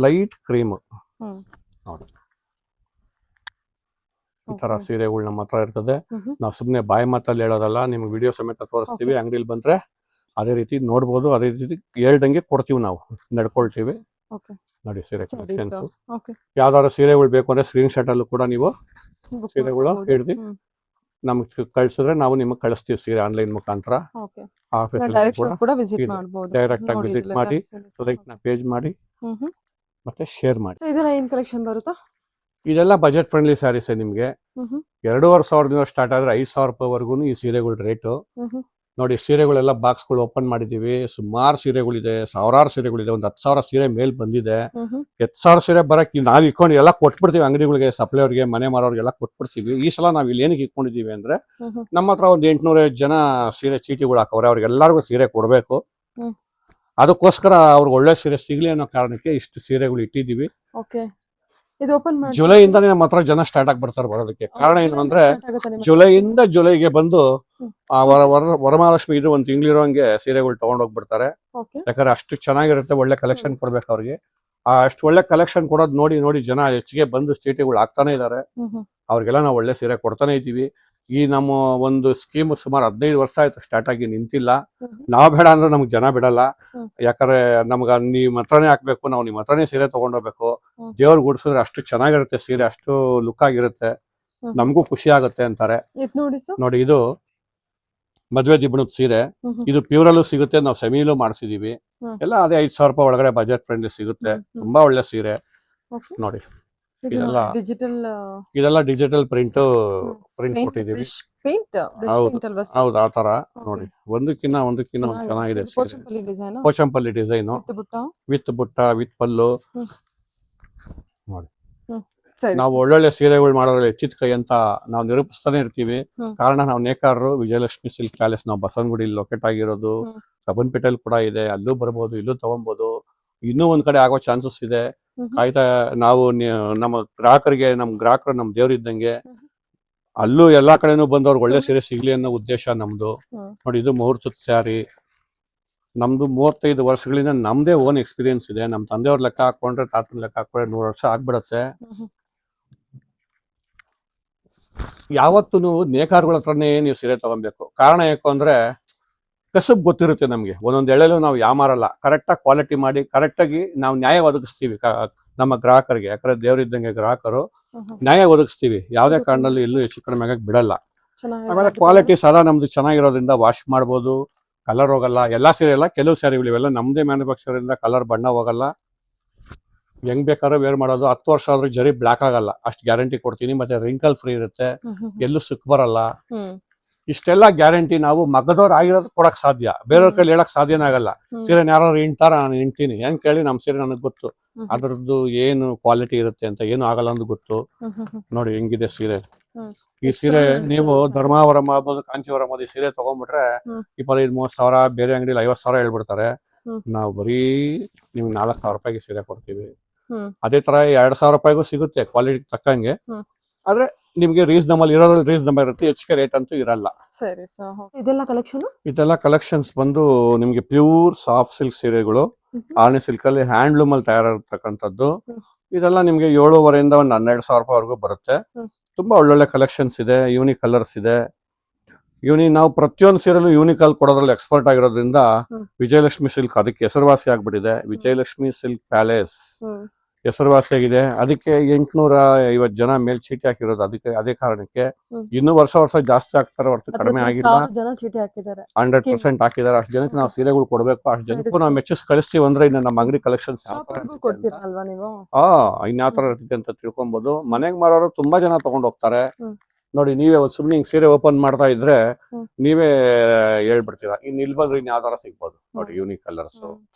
ಲೈಟ್ ಕ್ರೀಮ್ ನೋಡಿ. ಈ ತರ ಸೀರೆಗಳು ನಮ್ಮ ಹತ್ರ ಇರ್ತದೆ. ನಾವು ಸುಮ್ನೆ ಬಾಯಿ ಮಾತಲ್ಲಿ ಹೇಳೋದಲ್ಲ, ನಿಮ್ಗೆ ವಿಡಿಯೋ ಸಮೇತ ತೋರಿಸ್ತೀವಿ. ಅಂಗಡಿಲಿ ಬಂದ್ರೆ ಅದೇ ರೀತಿ ನೋಡ್ಬೋದು. ಅದೇ ರೀತಿ ಹೇಳ್ದಂಗೆ ಕೊಡ್ತೀವಿ, ನಾವು ನಡ್ಕೊಳ್ತೀವಿ. ನೋಡಿ ಸೀರೆ ಕಲೆಕ್ಷನ್ಸ್. ಯಾವ್ದಾದ್ರು ಸೀರೆಗಳು ಬೇಕು ಅಂದ್ರೆ ಸ್ಕ್ರೀನ್ ಶಾಟ್ ಅಲ್ಲೂ ಕೂಡ ನೀವು ಸೀರೆಗಳು ಹಿಡ್ದು ನಮ್ಗೆ ಕಳ್ಸಿದ್ರೆ ನಾವು ನಿಮಗೆ ಕಳಿಸ್ತೀವಿ ಸೀರೆ ಆನ್ಲೈನ್ ಮುಖಾಂತರ. ಆ ಫೆಸಿಲಿಟಿ ಕೂಡ ಡೈರೆಕ್ಟ್ ಆಗಿ ವಿಸಿಟ್ ಮಾಡಿ, ಪೇಜ್ ಮಾಡಿ ಮತ್ತೆ ಶೇರ್ ಮಾಡಿ. ಇದೆಲ್ಲ ಬಜೆಟ್ ಫ್ರೆಂಡ್ಲಿ ಸ್ಯಾರೀಸ್. ನಿಮ್ಗೆ 2,500 ಸ್ಟಾರ್ಟ್ ಆದ್ರೆ 5,000 ರೂಪಾಯಿವರೆಗೂ ಈ ಸೀರೆಗಳ ರೇಟು. ನೋಡಿ ಸೀರೆಗಳೆಲ್ಲ ಬಾಕ್ಸ್ಗಳು ಓಪನ್ ಮಾಡಿದೀವಿ. ಸುಮಾರು ಸೀರೆಗಳಿದೆ, ಸಾವಿರಾರು ಸೀರೆಗಳಿದೆ. ಒಂದು 10,000 ಸೀರೆ ಮೇಲ್ ಬಂದಿದೆ. 10,000 ಸೀರೆ ಬರಕ್ಕೆ ನಾವು ಇಟ್ಕೊಂಡು ಎಲ್ಲ ಕೊಟ್ಬಿಡ್ತೀವಿ ಅಂಗಡಿಗಳಿಗೆ, ಸಪ್ಲೈಯರ್ಗೆ, ಮನೆ ಮಾರೋರ್ಗೆಲ್ಲ ಕೊಟ್ಬಿಡ್ತೀವಿ. ಈ ಸಲ ನಾವು ಇಲ್ಲಿ ಏನಕ್ಕೆ ಇಟ್ಕೊಂಡಿದೀವಿ ಅಂದ್ರೆ ನಮ್ಮ ಹತ್ರ ಒಂದು 800 ಜನ ಸೀರೆ ಚೀಟಿಗಳು ಹಾಕವ್ರೆ. ಅವ್ರಿಗೆಲ್ಲರಿಗೂ ಸೀರೆ ಕೊಡ್ಬೇಕು. ಅದಕ್ಕೋಸ್ಕರ ಅವ್ರಿಗೆ ಒಳ್ಳೆ ಸೀರೆ ಸಿಗ್ಲಿ ಅನ್ನೋ ಕಾರಣಕ್ಕೆ ಇಷ್ಟು ಸೀರೆಗಳು ಇಟ್ಟಿದೀವಿ. ಇದು ಓಪನ್ ಮಾಡಿ ಜುಲೈಯಿಂದಾನೇ ನಮ್ಮ ಹತ್ರ ಜನ ಸ್ಟಾರ್ಟ್ ಆಗಿ ಬರ್ತಾರೆ ಬರೋದಕ್ಕೆ. ಕಾರಣ ಏನು ಅಂದ್ರೆ ಜುಲೈಯಿಂದ ಜುಲೈಗೆ ಬಂದು ಆ ವರಮಹಾಲಕ್ಷ್ಮಿ ಇದು ಒಂದು ತಿಂಗಳಿರೋಂಗೆ ಸೀರೆಗಳು ತಗೊಂಡೋಗ್ಬಿಡ್ತಾರೆ. ಯಾಕಂದ್ರೆ ಅಷ್ಟು ಚೆನ್ನಾಗಿರುತ್ತೆ, ಒಳ್ಳೆ ಕಲೆಕ್ಷನ್ ಕೊಡ್ಬೇಕು ಅವ್ರಿಗೆ. ಅಷ್ಟು ಒಳ್ಳೆ ಕಲೆಕ್ಷನ್ ಕೊಡೋದು ನೋಡಿ ನೋಡಿ ಜನ ಹೆಚ್ಚಿಗೆ ಬಂದು ಚೀಟಿಗಳು ಹಾಕ್ತಾನೆ ಇದಾರೆ. ಅವ್ರಿಗೆಲ್ಲ ನಾವು ಒಳ್ಳೆ ಸೀರೆ ಕೊಡ್ತಾನೆ ಇದೀವಿ. ಈ ನಮ್ಮ ಒಂದು ಸ್ಕೀಮ್ ಸುಮಾರು 15 ವರ್ಷ ಆಯ್ತು ಸ್ಟಾರ್ಟ್ ಆಗಿ, ನಿಂತಿಲ್ಲ. ನಾವ್ ಬೇಡ ಅಂದ್ರೆ ನಮ್ಗೆ ಜನ ಬಿಡಲ್ಲ. ಯಾಕಂದ್ರೆ ನಮ್ಗ ನಿಮ್ ಹತ್ರನೇ ಹಾಕ್ಬೇಕು, ನಾವು ನಿಮ್ ಹತ್ರನೇ ಸೀರೆ ತಗೊಂಡೋಗ್ಬೇಕು. ದೇವ್ರಿಗೆ ಗುಡ್ಸಿದ್ರೆ ಅಷ್ಟು ಚೆನ್ನಾಗಿರುತ್ತೆ ಸೀರೆ, ಅಷ್ಟು ಲುಕ್ ಆಗಿರುತ್ತೆ, ನಮಗೂ ಖುಷಿ ಆಗುತ್ತೆ ಅಂತಾರೆ. ನೋಡಿ ಇದು ಮದ್ವೆ ದಿಬ್ಬಣದ ಸೀರೆ. ಇದು ಪ್ಯೂರಲ್ಲೂ ಸಿಗುತ್ತೆ, ನಾವು ಸೆಮಿಲೂ ಮಾಡಿಸಿದೀವಿ. ಎಲ್ಲ ಅದೇ 5,000 ರೂಪಾಯಿ ಒಳಗಡೆ ಬಜೆಟ್ ಫ್ರೆಂಡ್ಲಿ ಸಿಗುತ್ತೆ. ತುಂಬಾ ಒಳ್ಳೆ ಸೀರೆ ನೋಡಿ. ಇದೆಲ್ಲ ಡಿಜಿಟಲ್ ಪ್ರಿಂಟ್ ಕೊಟ್ಟಿದೀವಿ. ಹೌದು, ಆ ತರ ನೋಡಿ, ಒಂದಕ್ಕಿನ್ನ ಒಂದು ಚೆನ್ನಾಗಿದೆ. ಪೋಚಂಪಲ್ಲಿ ಡಿಸೈನ್ ವಿತ್ ಬುಟ್ಟ ವಿತ್ ಪಲ್ಲು ನೋಡಿ. ನಾವು ಒಳ್ಳೊಳ್ಳೆ ಸೀರೆಗಳು ಮಾಡೋದ್ರಲ್ಲಿ ಎಚ್ಚಿದ ಕೈ ಅಂತ ನಾವು ನಿರೂಪಿಸ್ತಾನೆ ಇರ್ತೀವಿ. ಕಾರಣ ನಾವು ನೇಕಾರರು, ವಿಜಯಲಕ್ಷ್ಮಿ ಸಿಲ್ಕ್ ಪ್ಯಾಲೇಸ್ ನಾವು ಬಸವನಗುಡಿ ಲೊಕೇಟ್ ಆಗಿರೋದು. ಕಬ್ಬನ್ಪೇಟೆಲ್ ಕೂಡ ಇದೆ, ಅಲ್ಲೂ ಬರ್ಬೋದು, ಇಲ್ಲೂ ತಗೊಬಹುದು. ಇನ್ನೂ ಒಂದ್ ಕಡೆ ಆಗೋ ಚಾನ್ಸಸ್ ಇದೆ. ಕಾಯ್ತಾ ನಾವು ನಮ್ಮ ಗ್ರಾಹಕರು ನಮ್ ದೇವ್ರಿದ್ದಂಗೆ. ಅಲ್ಲೂ ಎಲ್ಲಾ ಕಡೆನೂ ಬಂದವ್ರಿಗೆ ಒಳ್ಳೆ ಸೀರೆ ಸಿಗ್ಲಿ ಅನ್ನೋ ಉದ್ದೇಶ ನಮ್ದು. ನೋಡಿ ಇದು ಮುಹೂರ್ತದ ಸ್ಯಾರಿ. ನಮ್ದು 35 ವರ್ಷಗಳಿಂದ ನಮ್ದೇ ಓನ್ ಎಕ್ಸ್ಪೀರಿಯನ್ಸ್ ಇದೆ. ನಮ್ ತಂದೆಯವ್ರ ಲೆಕ್ಕ ಹಾಕೊಂಡ್ರೆ, ತಾತನ ಲೆಕ್ಕ ಹಾಕೊಂಡ್ರೆ 100 ವರ್ಷ ಆಗ್ಬಿಡತ್ತೆ. ಯಾವತ್ತೂ ನೇಕಾರಗಳ ಹತ್ರನೇ ನೀವು ಸೀರೆ ತಗೊಬೇಕು. ಕಾರಣ ಯಾಕೆ ಅಂದ್ರೆ ಕಸಬ್ ಗೊತ್ತಿರುತ್ತೆ ನಮ್ಗೆ. ಒಂದೊಂದ್ ಎಳೆಲು ನಾವು ಯಾಮಾರಲ್ಲ, ಕರೆಕ್ಟಾಗಿ ಕ್ವಾಲಿಟಿ ಮಾಡಿ ಕರೆಕ್ಟಾಗಿ ನಾವು ನ್ಯಾಯ ಒದಗಿಸ್ತೀವಿ ನಮ್ಮ ಗ್ರಾಹಕರಿಗೆ. ಯಾಕಂದ್ರೆ ದೇವ್ರಿದ್ದಂಗೆ ಗ್ರಾಹಕರು, ನ್ಯಾಯ ಒದಗಿಸ್ತೀವಿ. ಯಾವ್ದೇ ಕಾರಣದಲ್ಲಿ ಎಲ್ಲೂ ಹೆಚ್ಚು ಕಡಿಮೆ ಆಗಕ್ ಬಿಡಲ್ಲ. ಆಮೇಲೆ ಕ್ವಾಲಿಟಿ ಸದಾ ನಮ್ದು ಚೆನ್ನಾಗಿರೋದ್ರಿಂದ ವಾಶ್ ಮಾಡ್ಬೋದು, ಕಲರ್ ಹೋಗಲ್ಲ. ಎಲ್ಲಾ ಸೀರೆ ಎಲ್ಲ, ಕೆಲವು ಸ್ಯಾರಿಗಳು ಇವೆಲ್ಲ ನಮ್ದೇ ಮ್ಯಾನುಫ್ಯಾಕ್ಚರ್ ಇಂದ ಕಲರ್ ಬಣ್ಣ ಹೋಗಲ್ಲ. ಹೆಂಗ್ ಬೇಕಾದ್ರೂ ವೇರ್ ಮಾಡೋದು. 10 ವರ್ಷ ಆದ್ರೂ ಜರಿ ಬ್ಲಾಕ್ ಆಗಲ್ಲ, ಅಷ್ಟು ಗ್ಯಾರಂಟಿ ಕೊಡ್ತೀನಿ. ಮತ್ತೆ ರಿಂಕಲ್ ಫ್ರೀ ಇರುತ್ತೆ, ಎಲ್ಲೂ ಸುಕ್ ಬರಲ್ಲ. ಇಷ್ಟೆಲ್ಲ ಗ್ಯಾರಂಟಿ ನಾವು ಮಗದವ್ರು ಆಗಿರೋದು ಕೊಡಕ್ ಸಾಧ್ಯ, ಬೇರೆಯವ್ರ ಕೈಲಿ ಹೇಳಕ್ ಸಾಧ್ಯನೇ ಆಗಲ್ಲ. ಸೀರೆ ಯಾರು ಇಂಟಾರ, ನಾನು ಇಂತೀನಿ ಹೆಂಗ್ ಕೇಳಿ, ನಮ್ ಸೀರೆ ನನಗ್ ಗೊತ್ತು, ಅದ್ರದ್ದು ಏನು ಕ್ವಾಲಿಟಿ ಇರುತ್ತೆ ಅಂತ. ಏನು ಆಗಲ್ಲ ಅಂತ ಗೊತ್ತು. ನೋಡಿ ಹೆಂಗಿದೆ ಸೀರೆ. ಈ ಸೀರೆ ನೀವು ಧರ್ಮಾವರಂ ಆಗ್ಬೋದು, ಕಾಂಚೀವರಂ ಆಗ್ಬೋದು, ಈ ಸೀರೆ ತಗೊಂಡ್ಬಿಟ್ರೆ 25-30 ಸಾವಿರ, ಬೇರೆ ಅಂಗಡಿಲಿ 50,000 ಹೇಳ್ಬಿಡ್ತಾರೆ. ನಾವು ಬರೀ ನಿಮ್ಗೆ 4,000 ರೂಪಾಯಿಗೆ ಸೀರೆ ಕೊಡ್ತೀವಿ. ಅದೇ ತರ 2,000 ರೂಪಾಯಿಗೂ ಸಿಗುತ್ತೆ ಕ್ವಾಲಿಟಿ ತಕ್ಕಂಗೆ. ಆದ್ರೆ ನಿಮ್ಗೆ ರೀಸನಬಲ್ ಇರುತ್ತೆ, ಹೆಚ್ಚಿಗೆ ರೇಟ್ ಅಂತೂ ಇರಲ್ಲ. ಇದೆಲ್ಲ ಕಲೆಕ್ಷನ್ಸ್ ಬಂದು ನಿಮ್ಗೆ ಪ್ಯೂರ್ ಸಾಫ್ಟ್ ಸಿಲ್ಕ್ ಸೀರೆಗಳು, ಆರ್ನಿ ಸಿಲ್ಕ್ ಅಲ್ಲಿ ಹ್ಯಾಂಡ್ಲೂಮ್ ಅಲ್ಲಿ ತಯಾರಾಗಿರ್ತಕ್ಕಂಥದ್ದು. ಇದೆಲ್ಲ ನಿಮ್ಗೆ 7,500 ಒಂದು 12,000 ರೂಪಾಯಿವರೆಗೂ ಬರುತ್ತೆ. ತುಂಬಾ ಒಳ್ಳೊಳ್ಳೆ ಕಲೆಕ್ಷನ್ಸ್ ಇದೆ, ಯೂನಿಕ್ ಕಲರ್ಸ್ ಇದೆ. ನಾವು ಪ್ರತಿಯೊಂದು ಸೀರೆಲ್ಲೂ ಯೂನಿಕ್ ಅಲ್ಲಿ ಕೊಡೋದ್ರಲ್ಲಿ ಎಕ್ಸ್ಪರ್ಟ್ ಆಗಿರೋದ್ರಿಂದ ವಿಜಯಲಕ್ಷ್ಮಿ ಸಿಲ್ಕ್ ಅದಕ್ಕೆ ಹೆಸರುವಾಸಿ ಆಗ್ಬಿಟ್ಟಿದೆ. ವಿಜಯಲಕ್ಷ್ಮಿ ಸಿಲ್ಕ್ ಪ್ಯಾಲೇಸ್ ಹೆಸರುವಾಸಿಯಾಗಿದೆ. ಅದಕ್ಕೆ 850 ಜನ ಮೇಲ್ ಚೀಟಿ ಹಾಕಿರೋದು ಅದಕ್ಕೆ, ಅದೇ ಕಾರಣಕ್ಕೆ. ಇನ್ನೂ ವರ್ಷ ಜಾಸ್ತಿ ಆಗ್ತಾರೆ ಹೊರತು ಕಡಿಮೆ ಆಗಿಲ್ಲ. 100% ಹಾಕಿದ್ದಾರೆ. ಅಷ್ಟು ಜನಕ್ಕೆ ನಾವು ಸೀರೆಗಳು ಕೊಡ್ಬೇಕು. ಅಷ್ಟು ಜನಕ್ಕೂ ನಾವು ಮೆಚ್ಚಿಸ್ ಕಳಿಸ್ತೀವಿ ಅಂದ್ರೆ ಇನ್ನು ನಮ್ಮ ಅಂಗಡಿ ಕಲೆಕ್ಷನ್ಸ್ ಇನ್ಯಾವ ತರ ಇರ್ತದೆ ಅಂತ ತಿಳ್ಕೊಬಹುದು. ಮನೆಗ್ ಮಾರೋರು ತುಂಬಾ ಜನ ತಗೊಂಡ್ ಹೋಗ್ತಾರೆ. ನೋಡಿ, ನೀವೇ ಸುಮ್ನೆ ಹಿಂಗ್ ಸೀರೆ ಓಪನ್ ಮಾಡ್ತಾ ಇದ್ರೆ ನೀವೇ ಹೇಳ್ಬಿಡ್ತೀರಾ, ಇನ್ ಇಲ್ಲಿ ಬಂದ್ರೆ ಇನ್ ಯಾವ ತರ ಸಿಗ್ಬೋದು. ನೋಡಿ ಯೂನಿಕ್ ಕಲರ್ಸ್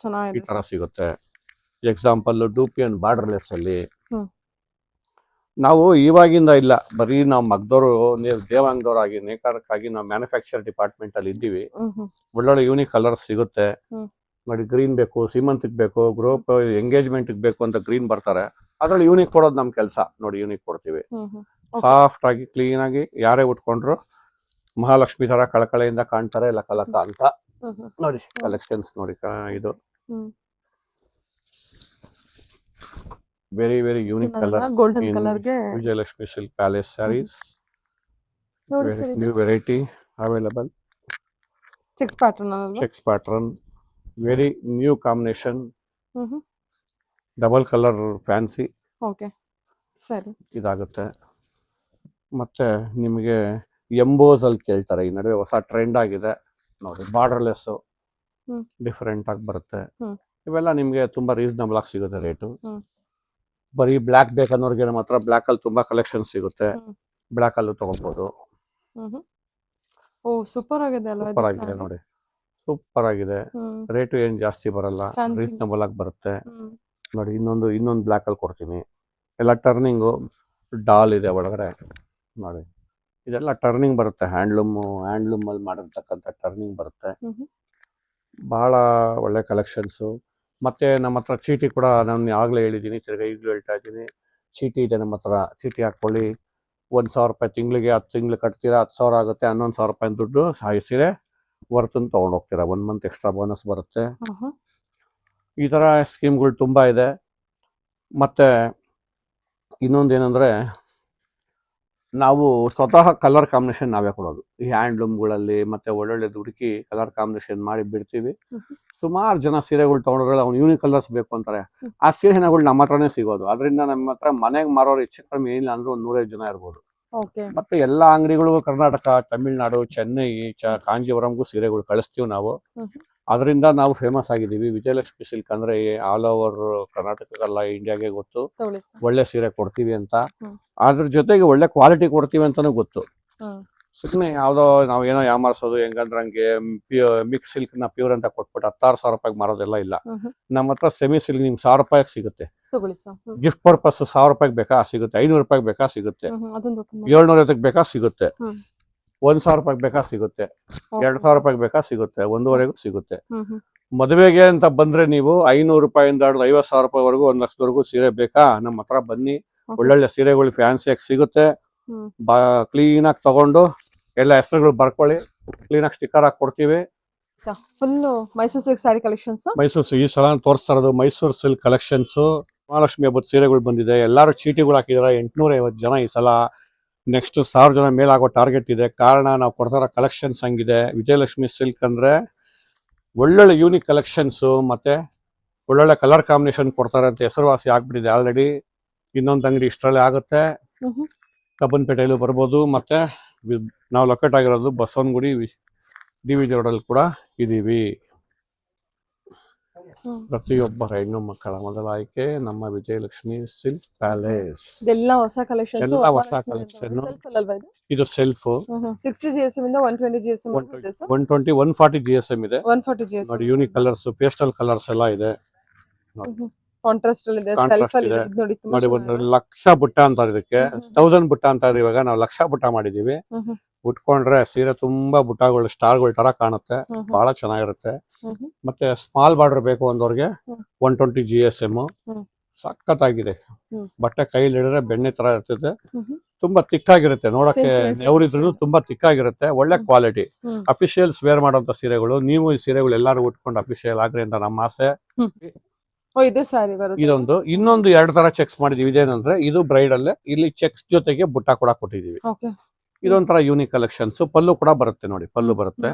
ಈ ತರ ಸಿಗುತ್ತೆ. ಎಕ್ಸಾಂಪಲ್ ಡೂಪಿ ಅಂಡ್ ಬಾರ್ಡರ್ಲೆಸ್ ಅಲ್ಲಿ ನಾವು ಇವಾಗಿಂದ ಇಲ್ಲ, ಬರೀ ನಾವು ಮಗ್ದವರು, ದೇವಾಂಗದವರಾಗಿ ನೇಕಾರಕ್ಕಾಗಿ ನಾವು ಮ್ಯಾನುಫ್ಯಾಕ್ಚರ್ ಡಿಪಾರ್ಟ್ಮೆಂಟ್ ಅಲ್ಲಿ ಇದ್ದೀವಿ. ಒಳ್ಳೊಳ್ಳೆ ಯೂನಿಕ್ ಕಲರ್ಸ್ ಸಿಗುತ್ತೆ. ನೋಡಿ, ಗ್ರೀನ್ ಬೇಕು, ಸೀಮಂತಿಗೆ ಬೇಕು, ಗ್ರೂಪ್ ಎಂಗೇಜ್ಮೆಂಟ್ ಬೇಕು ಅಂತ ಗ್ರೀನ್ ಬರ್ತಾರೆ. ಅದ್ರಲ್ಲಿ ಯೂನಿಕ್ ಕೊಡೋದು ನಮ್ ಕೆಲಸ. ನೋಡಿ, ಯೂನಿಕ್ ಕೊಡ್ತೀವಿ. ಸಾಫ್ಟ್ ಆಗಿ ಕ್ಲೀನ್ ಆಗಿ ಯಾರೇ ಉಟ್ಕೊಂಡ್ರು ಮಹಾಲಕ್ಷ್ಮಿ ತರ ಕಳಕಳೆಯಿಂದ ಕಾಣ್ತಾರೆ, ಎಲ್ಲ ಕಲಕ ಅಂತ. ನೋಡಿ ಕಲೆಕ್ಷನ್ಸ್ ನೋಡಿ, ಇದು very very unique colour. Vijayalakshmi silk palace sarees, new variety available. Checks pattern, very new combination, double colour fancy ಇದಾಗುತ್ತೆ. ಮತ್ತೆ ನಿಮಗೆ ಎಂಬೋಸ್ ಅಲ್ಲಿ ಕೇಳ್ತಾರೆ. ಈ ನಡುವೆ ಹೊಸ ಟ್ರೆಂಡ್ ಆಗಿದೆ ನೋಡಿ, ಬಾರ್ಡರ್ಲೆಸ್ ಡಿಫರೆಂಟ್ ಆಗಿ ಬರುತ್ತೆ. ಇವೆಲ್ಲ ನಿಮ್ಗೆ ತುಂಬಾ ರೀಸನಬಲ್ ಆಗಿ ಸಿಗುತ್ತೆ ರೇಟು. ಬರೀ ಬ್ಲಾಕ್ ಬೇಕನ್ನೋರ್ಗೆ ನಮ್ಮ ಹತ್ರ ಬ್ಲಾಕ್ ಅಲ್ಲಿ ತುಂಬಾ ಕಲೆಕ್ಷನ್ ಸಿಗುತ್ತೆ. ಬ್ಲಾಕ್ ಅಲ್ಲೂ ತಗೋಬಹುದು. ಓ ಸೂಪರ್ ಆಗಿದೆ ಅಲ್ವಾ ಸೂಪರ್ ಆಗಿದೆ ನೋಡಿ, ಸೂಪರ್ ಆಗಿದೆ. ರೇಟು ಏನ್ ಜಾಸ್ತಿ ಬರಲ್ಲ, ರೀಸನಬಲ್ ಆಗಿ ಬರುತ್ತೆ ನೋಡಿ. ಇನ್ನೊಂದು ಬ್ಲ್ಯಾಕ್ ಅಲ್ಲಿ ಕೊಡ್ತೀನಿ. ಎಲ್ಲ ಟರ್ನಿಂಗು ಡಾಲ್ ಇದೆ ಒಳಗಡೆ ನೋಡಿ. ಇದೆಲ್ಲ ಟರ್ನಿಂಗ್ ಬರುತ್ತೆ, ಹ್ಯಾಂಡ್ಲೂಮ್ ಅಲ್ಲಿ ಮಾಡಿರ್ತಕ್ಕಂಥ ಟರ್ನಿಂಗ್ ಬರುತ್ತೆ. ಬಹಳ ಒಳ್ಳೆ ಕಲೆಕ್ಷನ್ಸು. ಮತ್ತೆ ನಮ್ಮ ಹತ್ರ ಚೀಟಿ ಕೂಡ ನಾನು ಆಗಲೇ ಹೇಳಿದ್ದೀನಿ, ತಿರ್ಗಾ ಈಗಲೂ ಹೇಳ್ತಾ ಇದ್ದೀನಿ, ಚೀಟಿ ಇದೆ ನಮ್ಮ ಹತ್ರ. ಚೀಟಿ ಹಾಕ್ಕೊಳ್ಳಿ, 1,000 ರೂಪಾಯಿ ತಿಂಗಳಿಗೆ, 10 ತಿಂಗಳು ಕಟ್ತೀರಾ 10,000 ಆಗುತ್ತೆ. 11,000 ರೂಪಾಯಿ ದುಡ್ಡು ಸಾಯಿಸಿರೆ ಹೊರತನ್ನು ತೊಗೊಂಡೋಗ್ತೀರಾ. 1 ಮಂತ್ ಎಕ್ಸ್ಟ್ರಾ ಬೋನಸ್ ಬರುತ್ತೆ. ಈ ಥರ ಸ್ಕೀಮ್ಗಳು ತುಂಬ ಇದೆ. ಮತ್ತು ಇನ್ನೊಂದೇನೆಂದರೆ, ನಾವು ಸ್ವತಃ ಕಲರ್ ಕಾಂಬಿನೇಷನ್ ನಾವೇ ಕೊಡೋದು ಈ ಹ್ಯಾಂಡ್ಲೂಮ್ಗಳಲ್ಲಿ. ಮತ್ತು ಒಳ್ಳೊಳ್ಳೆ ಹುಡುಕಿ ಕಲರ್ ಕಾಂಬಿನೇಷನ್ ಮಾಡಿ ಬಿಡ್ತೀವಿ. ಸುಮಾರು ಜನ ಸೀರೆಗಳು ತೊಗೊಂಡ್ರೆ ಅವ್ನು ಯೂನಿಕ್ ಕಲರ್ಸ್ ಬೇಕು ಅಂತಾರೆ. ಆ ಸೀರೆಗಳು ನಮ್ಮ ಹತ್ರನೇ ಸಿಗೋದು. ಅದರಿಂದ ನಮ್ಮ ಹತ್ರ ಮನೆಗೆ ಮಾರೋರು ಹೆಚ್ಚು ಕಡಿಮೆ ಏನಿಲ್ಲ ಅಂದ್ರೆ ಒಂದು 150 ಜನ ಇರ್ಬೋದು. ಮತ್ತೆ ಎಲ್ಲ ಅಂಗಡಿಗಳು ಕರ್ನಾಟಕ, ತಮಿಳ್ನಾಡು, ಚೆನ್ನೈ, ಕಾಂಜೀವರಂಗೂ ಸೀರೆಗಳು ಕಳಿಸ್ತೀವಿ ನಾವು. ಅದರಿಂದ ನಾವು ಫೇಮಸ್ ಆಗಿದ್ದೀವಿ. ವಿಜಯಲಕ್ಷ್ಮಿ ಸಿಲ್ಕ್ ಅಂದ್ರೆ ಆಲ್ ಓವರ್ ಕರ್ನಾಟಕದಲ್ಲ, ಇಂಡಿಯಾಗೆ ಗೊತ್ತು ಒಳ್ಳೆ ಸೀರೆ ಕೊಡ್ತೀವಿ ಅಂತ. ಅದ್ರ ಜೊತೆಗೆ ಒಳ್ಳೆ ಕ್ವಾಲಿಟಿ ಕೊಡ್ತೀವಿ ಅಂತಾನು ಗೊತ್ತು. ಸುಮ್ಮನೆ ಯಾವುದೋ ನಾವು ಏನೋ ಯಾಮಾರಿಸೋದು ಹೆಂಗಂದ್ರೆ ಹಂಗೆ ಮಿಕ್ಸ್ ಸಿಲ್ಕ್ ನ ಪ್ಯೂರ್ ಅಂತ ಕೊಟ್ಬಿಟ್ಟು 16,000 ರೂಪಾಯಿಗೆ ಮಾರೋದೆಲ್ಲ ಇಲ್ಲ. ನಮ್ಮ ಹತ್ರ ಸೆಮಿ ಸಿಲ್ಕ್ ನಿಮ್ಗೆ 1,000 ರೂಪಾಯಿಗೆ ಸಿಗುತ್ತೆ. ಗಿಫ್ಟ್ ಪರ್ಪಸ್ 1,000 ರೂಪಾಯಿಗೆ ಬೇಕಾ ಸಿಗುತ್ತೆ, 500 ರೂಪಾಯಿಗೆ ಬೇಕಾ ಸಿಗುತ್ತೆ, 750 ಬೇಕಾ ಸಿಗುತ್ತೆ, 1,000 ರೂಪಾಯಿಗೆ ಬೇಕಾ ಸಿಗುತ್ತೆ, 2,000 ರೂಪಾಯಿಗೆ ಬೇಕಾ ಸಿಗುತ್ತೆ, 1,500 ಸಿಗುತ್ತೆ. ಮದುವೆಗೆ ಅಂತ ಬಂದ್ರೆ ನೀವು 500 ರೂಪಾಯಿಂದ 50,000 ರೂಪಾಯಿವರೆಗೂ 1 ಲಕ್ಷದವರೆಗೂ ಸೀರೆ ಬೇಕಾ, ನಮ್ಮ ಹತ್ರ ಬನ್ನಿ. ಒಳ್ಳೊಳ್ಳೆ ಸೀರೆಗಳು ಫ್ಯಾನ್ಸಿಯಾಗಿ ಸಿಗುತ್ತೆ. ಕ್ಲೀನ್ ಆಗಿ ತಗೊಂಡು ಎಲ್ಲ ಹೆಸರುಗಳು ಬರ್ಕೊಳ್ಳಿ, ಕ್ಲೀನ್ ಆಗಿ ಸ್ಟಿಕ್ಕರ್ ಹಾಕಿ ಕೊಡ್ತೀವಿ. Full Mysuru silk sari collections. ಈ ಸಲ ತೋರಿಸ್ತಾ ಇರೋದು ಮೈಸೂರು ಸಿಲ್ಕ್ ಕಲೆಕ್ಷನ್ಸ್. ಮಹಾಲಕ್ಷ್ಮಿ ಹಬ್ಬದ ಸೀರೆಗಳು ಬಂದಿದೆ. ಎಲ್ಲರೂ ಚೀಟಿಗಳು ಹಾಕಿದಾರೆ. 850 ಜನ ಈ ಸಲ. ನೆಕ್ಸ್ಟ್ 1000 ಜನ ಮೇಲಾಗೋ ಟಾರ್ಗೆಟ್ ಇದೆ. ಕಾರಣ ನಾವು ಕೊಡ್ತಾರ ಕಲೆಕ್ಷನ್ಸ್ ಹಂಗಿದೆ. ವಿಜಯಲಕ್ಷ್ಮಿ ಸಿಲ್ಕ್ ಅಂದ್ರೆ ಒಳ್ಳೊಳ್ಳೆ ಯೂನಿಕ್ ಕಲೆಕ್ಷನ್ಸು ಮತ್ತೆ ಒಳ್ಳೊಳ್ಳೆ ಕಲರ್ ಕಾಂಬಿನೇಷನ್ ಕೊಡ್ತಾರೆ ಅಂತ ಹೆಸರುವಾಸಿ ಆಗ್ಬಿಟ್ಟಿದೆ ಆಲ್ರೆಡಿ. ಇನ್ನೊಂದು ಅಂಗಡಿ ಇಷ್ಟರಲ್ಲೇ ಆಗುತ್ತೆ. ಕಬ್ಬನ್ಪೇಟೆಯಲ್ಲೂ ಬರ್ಬೋದು. ಮತ್ತೆ ನಾವು ಲೊಕೇಟ್ ಆಗಿರೋದು ಬಸವನಗುಡಿ DVG ರೋಡಲ್ಲಿ ಕೂಡ ಇದ್ದೀವಿ. ಪ್ರತಿಯೊಬ್ಬ ಹೆಣ್ಣು ಮಕ್ಕಳ ಮೊದಲ ಆಯ್ಕೆ ನಮ್ಮ ವಿಜಯಲಕ್ಷ್ಮಿ ಸಿಲ್ಕ್ ಪ್ಯಾಲೇಸ್. ಎಲ್ಲ ಹೊಸ ಕಲೆಕ್ಷನ್, ಎಲ್ಲ ಹೊಸ ಕಲೆಕ್ಷನ್. ಇದು ಸೆಲ್ಫ್ 60 GSM ಇಂದ 120 GSM 120 140 GSM ಇದೆ. 140 GSM ನೋಡಿ. ಯೂನಿಕ್ ಕಲರ್ಸ್, ಪೇಸ್ಟಲ್ ಕಲರ್ಸ್ ಎಲ್ಲ ಇದೆ ಕಾಂಟ್ರಾಸ್ಟ್ ಅಲ್ಲಿ ಇದೆ. ಕಾಂಟ್ರಾಸ್ಟ್ ಸೆಲ್ಫ್ ಅಲ್ಲಿ ಇದೆ. ಇದೆ ನೋಡಿ. ನೋಡಿ 1,00,000 ಬುಟ್ಟ ಅಂತಾರೆ ಇದಕ್ಕೆ. 1000 ಬುಟ್ಟ ಅಂತಾರೆ. ಇವಾಗ ನಾವು 1,00,000 ಬುಟ್ಟ ಮಾಡಿದೀವಿ. ಉಟ್ಕೊಂಡ್ರೆ ಸೀರೆ ತುಂಬಾ ಬುಟ್ಟಗಳು ಸ್ಟಾರ್ಗಳ ತರ ಕಾಣುತ್ತೆ. ಬಹಳ ಚೆನ್ನಾಗಿರುತ್ತೆ. ಮತ್ತೆ ಸ್ಮಾಲ್ ಬಾರ್ಡರ್ ಬೇಕು ಅಂದವ್ರಿಗೆ 120 GSM ಸಖತ್ತಾಗಿದೆ. ಬಟ್ಟೆ ಕೈಲಿ ಹಿಡಿದ್ರೆ ಬೆಣ್ಣೆ ತರ ಇರ್ತದೆ. ತುಂಬಾ ತಿಕ್ಕಾಗಿರುತ್ತೆ ನೋಡಕ್ಕೆ. ನೆವರಿದ್ರು ತುಂಬಾ ತಿಕ್ಕಾಗಿರುತ್ತೆ. ಒಳ್ಳೆ ಕ್ವಾಲಿಟಿ. ಅಫಿಷಿಯಲ್ಸ್ ವೇರ್ ಮಾಡುವಂತ ಸೀರೆಗಳು. ನೀವು ಈ ಸೀರೆಗಳು ಎಲ್ಲಾರು ಉಟ್ಕೊಂಡು ಅಫಿಷಿಯಲ್ ಆಗ್ರಿ ಅಂತ ನಮ್ಮ ಆಸೆ. ಇದೊಂದು ಇನ್ನೊಂದು 2 ತರ ಚೆಕ್ಸ್ ಮಾಡಿದೀವಿ. ಇದೇನಂದ್ರೆ ಇದು ಬ್ರೈಡ್ ಅಲ್ಲೇ ಇಲ್ಲಿ ಚೆಕ್ಸ್ ಜೊತೆಗೆ ಬುಟ್ಟ ಕೂಡ ಕೊಟ್ಟಿದೀವಿ. ಇದೊಂಥರ ಯೂನಿಕ್ ಕಲೆಕ್ಷನ್ಸ್. ಪಲ್ಲು ಕೂಡ ಬರುತ್ತೆ ನೋಡಿ. ಪಲ್ಲು ಬರುತ್ತೆ.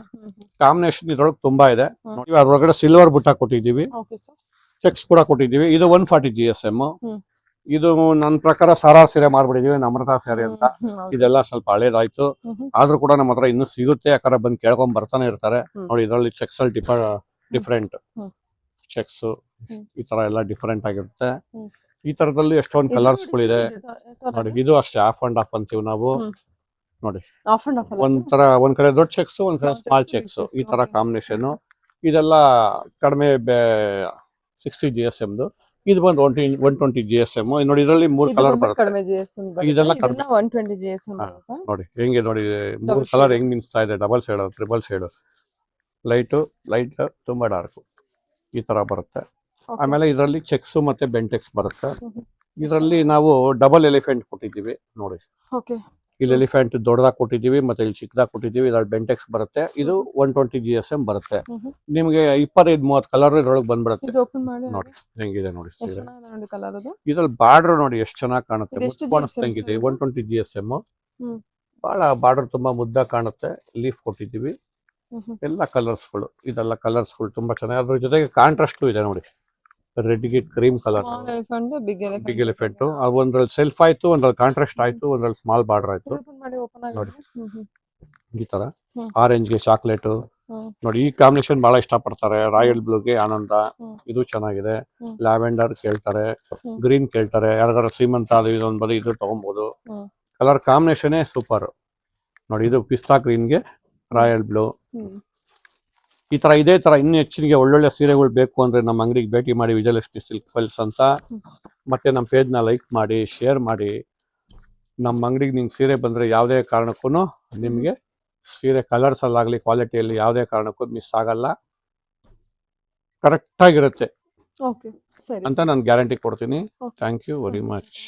ಕಾಂಬಿನೇಷನ್ ಇದ್ರೊಳಗೆ ತುಂಬಾ ಇದೆ. ಅದ್ರೊಳಗಡೆ ಸಿಲ್ವರ್ ಬುಟ್ಟ ಕೊಟ್ಟಿದೀವಿ, ಚೆಕ್ಸ್ ಕೂಡ ಕೊಟ್ಟಿದೀವಿ. ಇದು 140 GSM. ಇದು ನನ್ನ ಪ್ರಕಾರ ಸಾರಾ ಸೀರೆ ಮಾರ್ಬಿಟ್ಟಿದೀವಿ, ನಮ್ರತಾ ಸ್ಯಾರಿ ಅಂತ. ಇದೆಲ್ಲ ಸ್ವಲ್ಪ ಹಳೇದಾಯ್ತು. ಆದ್ರೂ ಕೂಡ ನಮ್ಮ ಹತ್ರ ಇನ್ನೂ ಸಿಗುತ್ತೆ. ಯಾಕಂದ್ರೆ ಬಂದು ಕೇಳ್ಕೊಂಡ್ ಬರ್ತಾನೆ ಇರ್ತಾರೆ. ನೋಡಿ ಇದರಲ್ಲಿ ಚೆಕ್ಸ್ ಅಲ್ಲಿ ಡಿಫರೆಂಟ್ ಚೆಕ್ಸ್ ಈ ತರ ಎಲ್ಲ ಡಿಫರೆಂಟ್ ಆಗಿರುತ್ತೆ. ಈ ತರದಲ್ಲಿ ಎಷ್ಟೊಂದು ಕಲರ್ಸ್ ಗಳಿದೆ ನೋಡಿ. ಇದು ಅಷ್ಟೇ ಆಫ್ ಅಂಡ್ ಆಫ್ ಅಂತೀವಿ ನಾವು ನೋಡಿ. ಒಂದ್ ಕಡೆ ದೊಡ್ಡ ಚೆಕ್ಸ್, ಒಂದ್ ಕಡೆ ಸ್ಮಾಲ್ ಚೆಕ್ಸ್, ಈ ತರ ಕಾಂಬಿನೇಷನ್. ಇದೆಲ್ಲ ಕಡಿಮೆ 60 GSM. ಇದು ಬಂದು 120 GSM. ನೋಡಿ ಇದರಲ್ಲಿ 3 ಕಲರ್ ಬರುತ್ತೆ. ಇದೆಲ್ಲ 120 GSM ನೋಡಿ ಹೆಂಗೆ ನೋಡಿ 3 ಕಲರ್ ಹೆಂಗ್ ಮಿನ್ಸ್ತಾ ಇದೆ. Double shade, triple shade, light ತುಂಬಾ ಡಾರ್ಕ್, ಈ ತರ ಬರುತ್ತೆ. ಆಮೇಲೆ ಇದರಲ್ಲಿ ಚೆಕ್ಸ್ ಮತ್ತೆ ಬೆಂಟೆಕ್ಸ್ ಬರುತ್ತೆ. ಇದರಲ್ಲಿ ನಾವು ಡಬಲ್ ಎಲಿಫೆಂಟ್ ಕೊಟ್ಟಿದ್ದೀವಿ ನೋಡಿ. ಇಲ್ಲಿ ಎಲಿಫೆಂಟ್ ದೊಡ್ಡದಾಗಿ ಕೊಟ್ಟಿದ್ದೀವಿ, ಮತ್ತೆ ಇಲ್ಲಿ ಚಿಕ್ಕದಾಗಿ ಕೊಟ್ಟಿದ್ದೀವಿ. ಇದ್ರಲ್ಲಿ ಬೆಂಟೆಕ್ಸ್ ಬರುತ್ತೆ. ಇದು 120 GSM ಬರುತ್ತೆ. ನಿಮ್ಗೆ 25-30 ಕಲರ್ ಇದ್ರೊಳಗೆ ಬಂದ್ಬಿಡುತ್ತೆ. ನೋಡಿ ಹೆಂಗಿದೆ ನೋಡಿ ಸೀರೆ. ಇದ್ರಲ್ಲಿ ಬಾರ್ಡರ್ ನೋಡಿ ಎಷ್ಟು ಚೆನ್ನಾಗಿ ಕಾಣುತ್ತೆ. ಮುಚ್ಚಿದಂಗಿದೆ. 120 GSM. ಬಹಳ ಬಾರ್ಡರ್ ತುಂಬಾ ಮುದ್ದಾಗಿ ಕಾಣುತ್ತೆ. ಲೀಫ್ ಕೊಟ್ಟಿದ್ದೀವಿ. ಎಲ್ಲ ಕಲರ್ಸ್ಗಳು. ಇದೆಲ್ಲ ಕಲರ್ಸ್ಗಳು ತುಂಬಾ ಚೆನ್ನಾಗಿ. ಅದ್ರ ಜೊತೆಗೆ ಕಾಂಟ್ರಾಸ್ಟ್ ಇದೆ ನೋಡಿ. ರೆಡ್ ಗೆ ಕ್ರೀಮ್ ಕಲರ್, ಬಿಗ್ ಎಲಿಫೆಂಟ್. ಒಂದ್ರಲ್ಲಿ ಸೆಲ್ಫ್ ಆಯ್ತು, ಒಂದ್ರಲ್ಲಿ ಕಾಂಟ್ರಾಸ್ಟ್ ಆಯ್ತು, ಒಂದ್ರಲ್ಲಿ ಸ್ಮಾಲ್ ಬಾರ್ಡರ್ ಆಯ್ತು ನೋಡಿ. ಈ ತರ ಆರೆಂಜ್ ಗೆ ಚಾಕ್ಲೇಟ್ ನೋಡಿ. ಈ ಕಾಂಬಿನೇಷನ್ ಬಹಳ ಇಷ್ಟ ಪಡ್ತಾರೆ. ರಾಯಲ್ ಬ್ಲೂಗೆ ಆನಂದ, ಇದು ಚೆನ್ನಾಗಿದೆ. ಲ್ಯಾವೆಂಡರ್ ಕೇಳ್ತಾರೆ, ಗ್ರೀನ್ ಕೇಳ್ತಾರೆ. ಯಾರಾದ್ರೂ ಸೀಮಂತ ಅದು ಇದೊಂದು ಬರೀ ಇದು ತಗೊಬಹುದು. ಕಲರ್ ಕಾಂಬಿನೇಷನ್ ಸೂಪರ್ ನೋಡಿ. ಇದು ಪಿಸ್ತಾ ಗ್ರೀನ್ ಗೆ ರಾಯಲ್ ಬ್ಲೂ. ಹ್ಮ್ ಈ ತರ ಇದೇ ತರ ಇನ್ನೂ ಹೆಚ್ಚಿಗೆ ಒಳ್ಳೊಳ್ಳೆ ಸೀರೆಗಳು ಬೇಕು ಅಂದ್ರೆ ನಮ್ಮ ಅಂಗಡಿಗೆ ಭೇಟಿ ಮಾಡಿ, ವಿಜಯಲಕ್ಷ್ಮಿ ಸಿಲ್ಕ್ ಪಲ್ಸ್ ಅಂತ. ಮತ್ತೆ ನಮ್ಮ ಪೇಜ್ನ ಲೈಕ್ ಮಾಡಿ, ಶೇರ್ ಮಾಡಿ. ನಮ್ಮ ಅಂಗಡಿಗೆ ನಿಮ್ಗೆ ಸೀರೆ ಬಂದ್ರೆ ಯಾವುದೇ ಕಾರಣಕ್ಕೂ ನಿಮಗೆ ಸೀರೆ ಕಲರ್ಸ್ ಅಲ್ಲಾಗಲಿ ಕ್ವಾಲಿಟಿಯಲ್ಲಿ ಯಾವುದೇ ಕಾರಣಕ್ಕೂ ಮಿಸ್ ಆಗಲ್ಲ, ಕರೆಕ್ಟ್ ಆಗಿರುತ್ತೆ ಓಕೆ ಸರಿ ಅಂತ ನಾನು ಗ್ಯಾರಂಟಿ ಕೊಡ್ತೀನಿ. Okay. Thank you very much.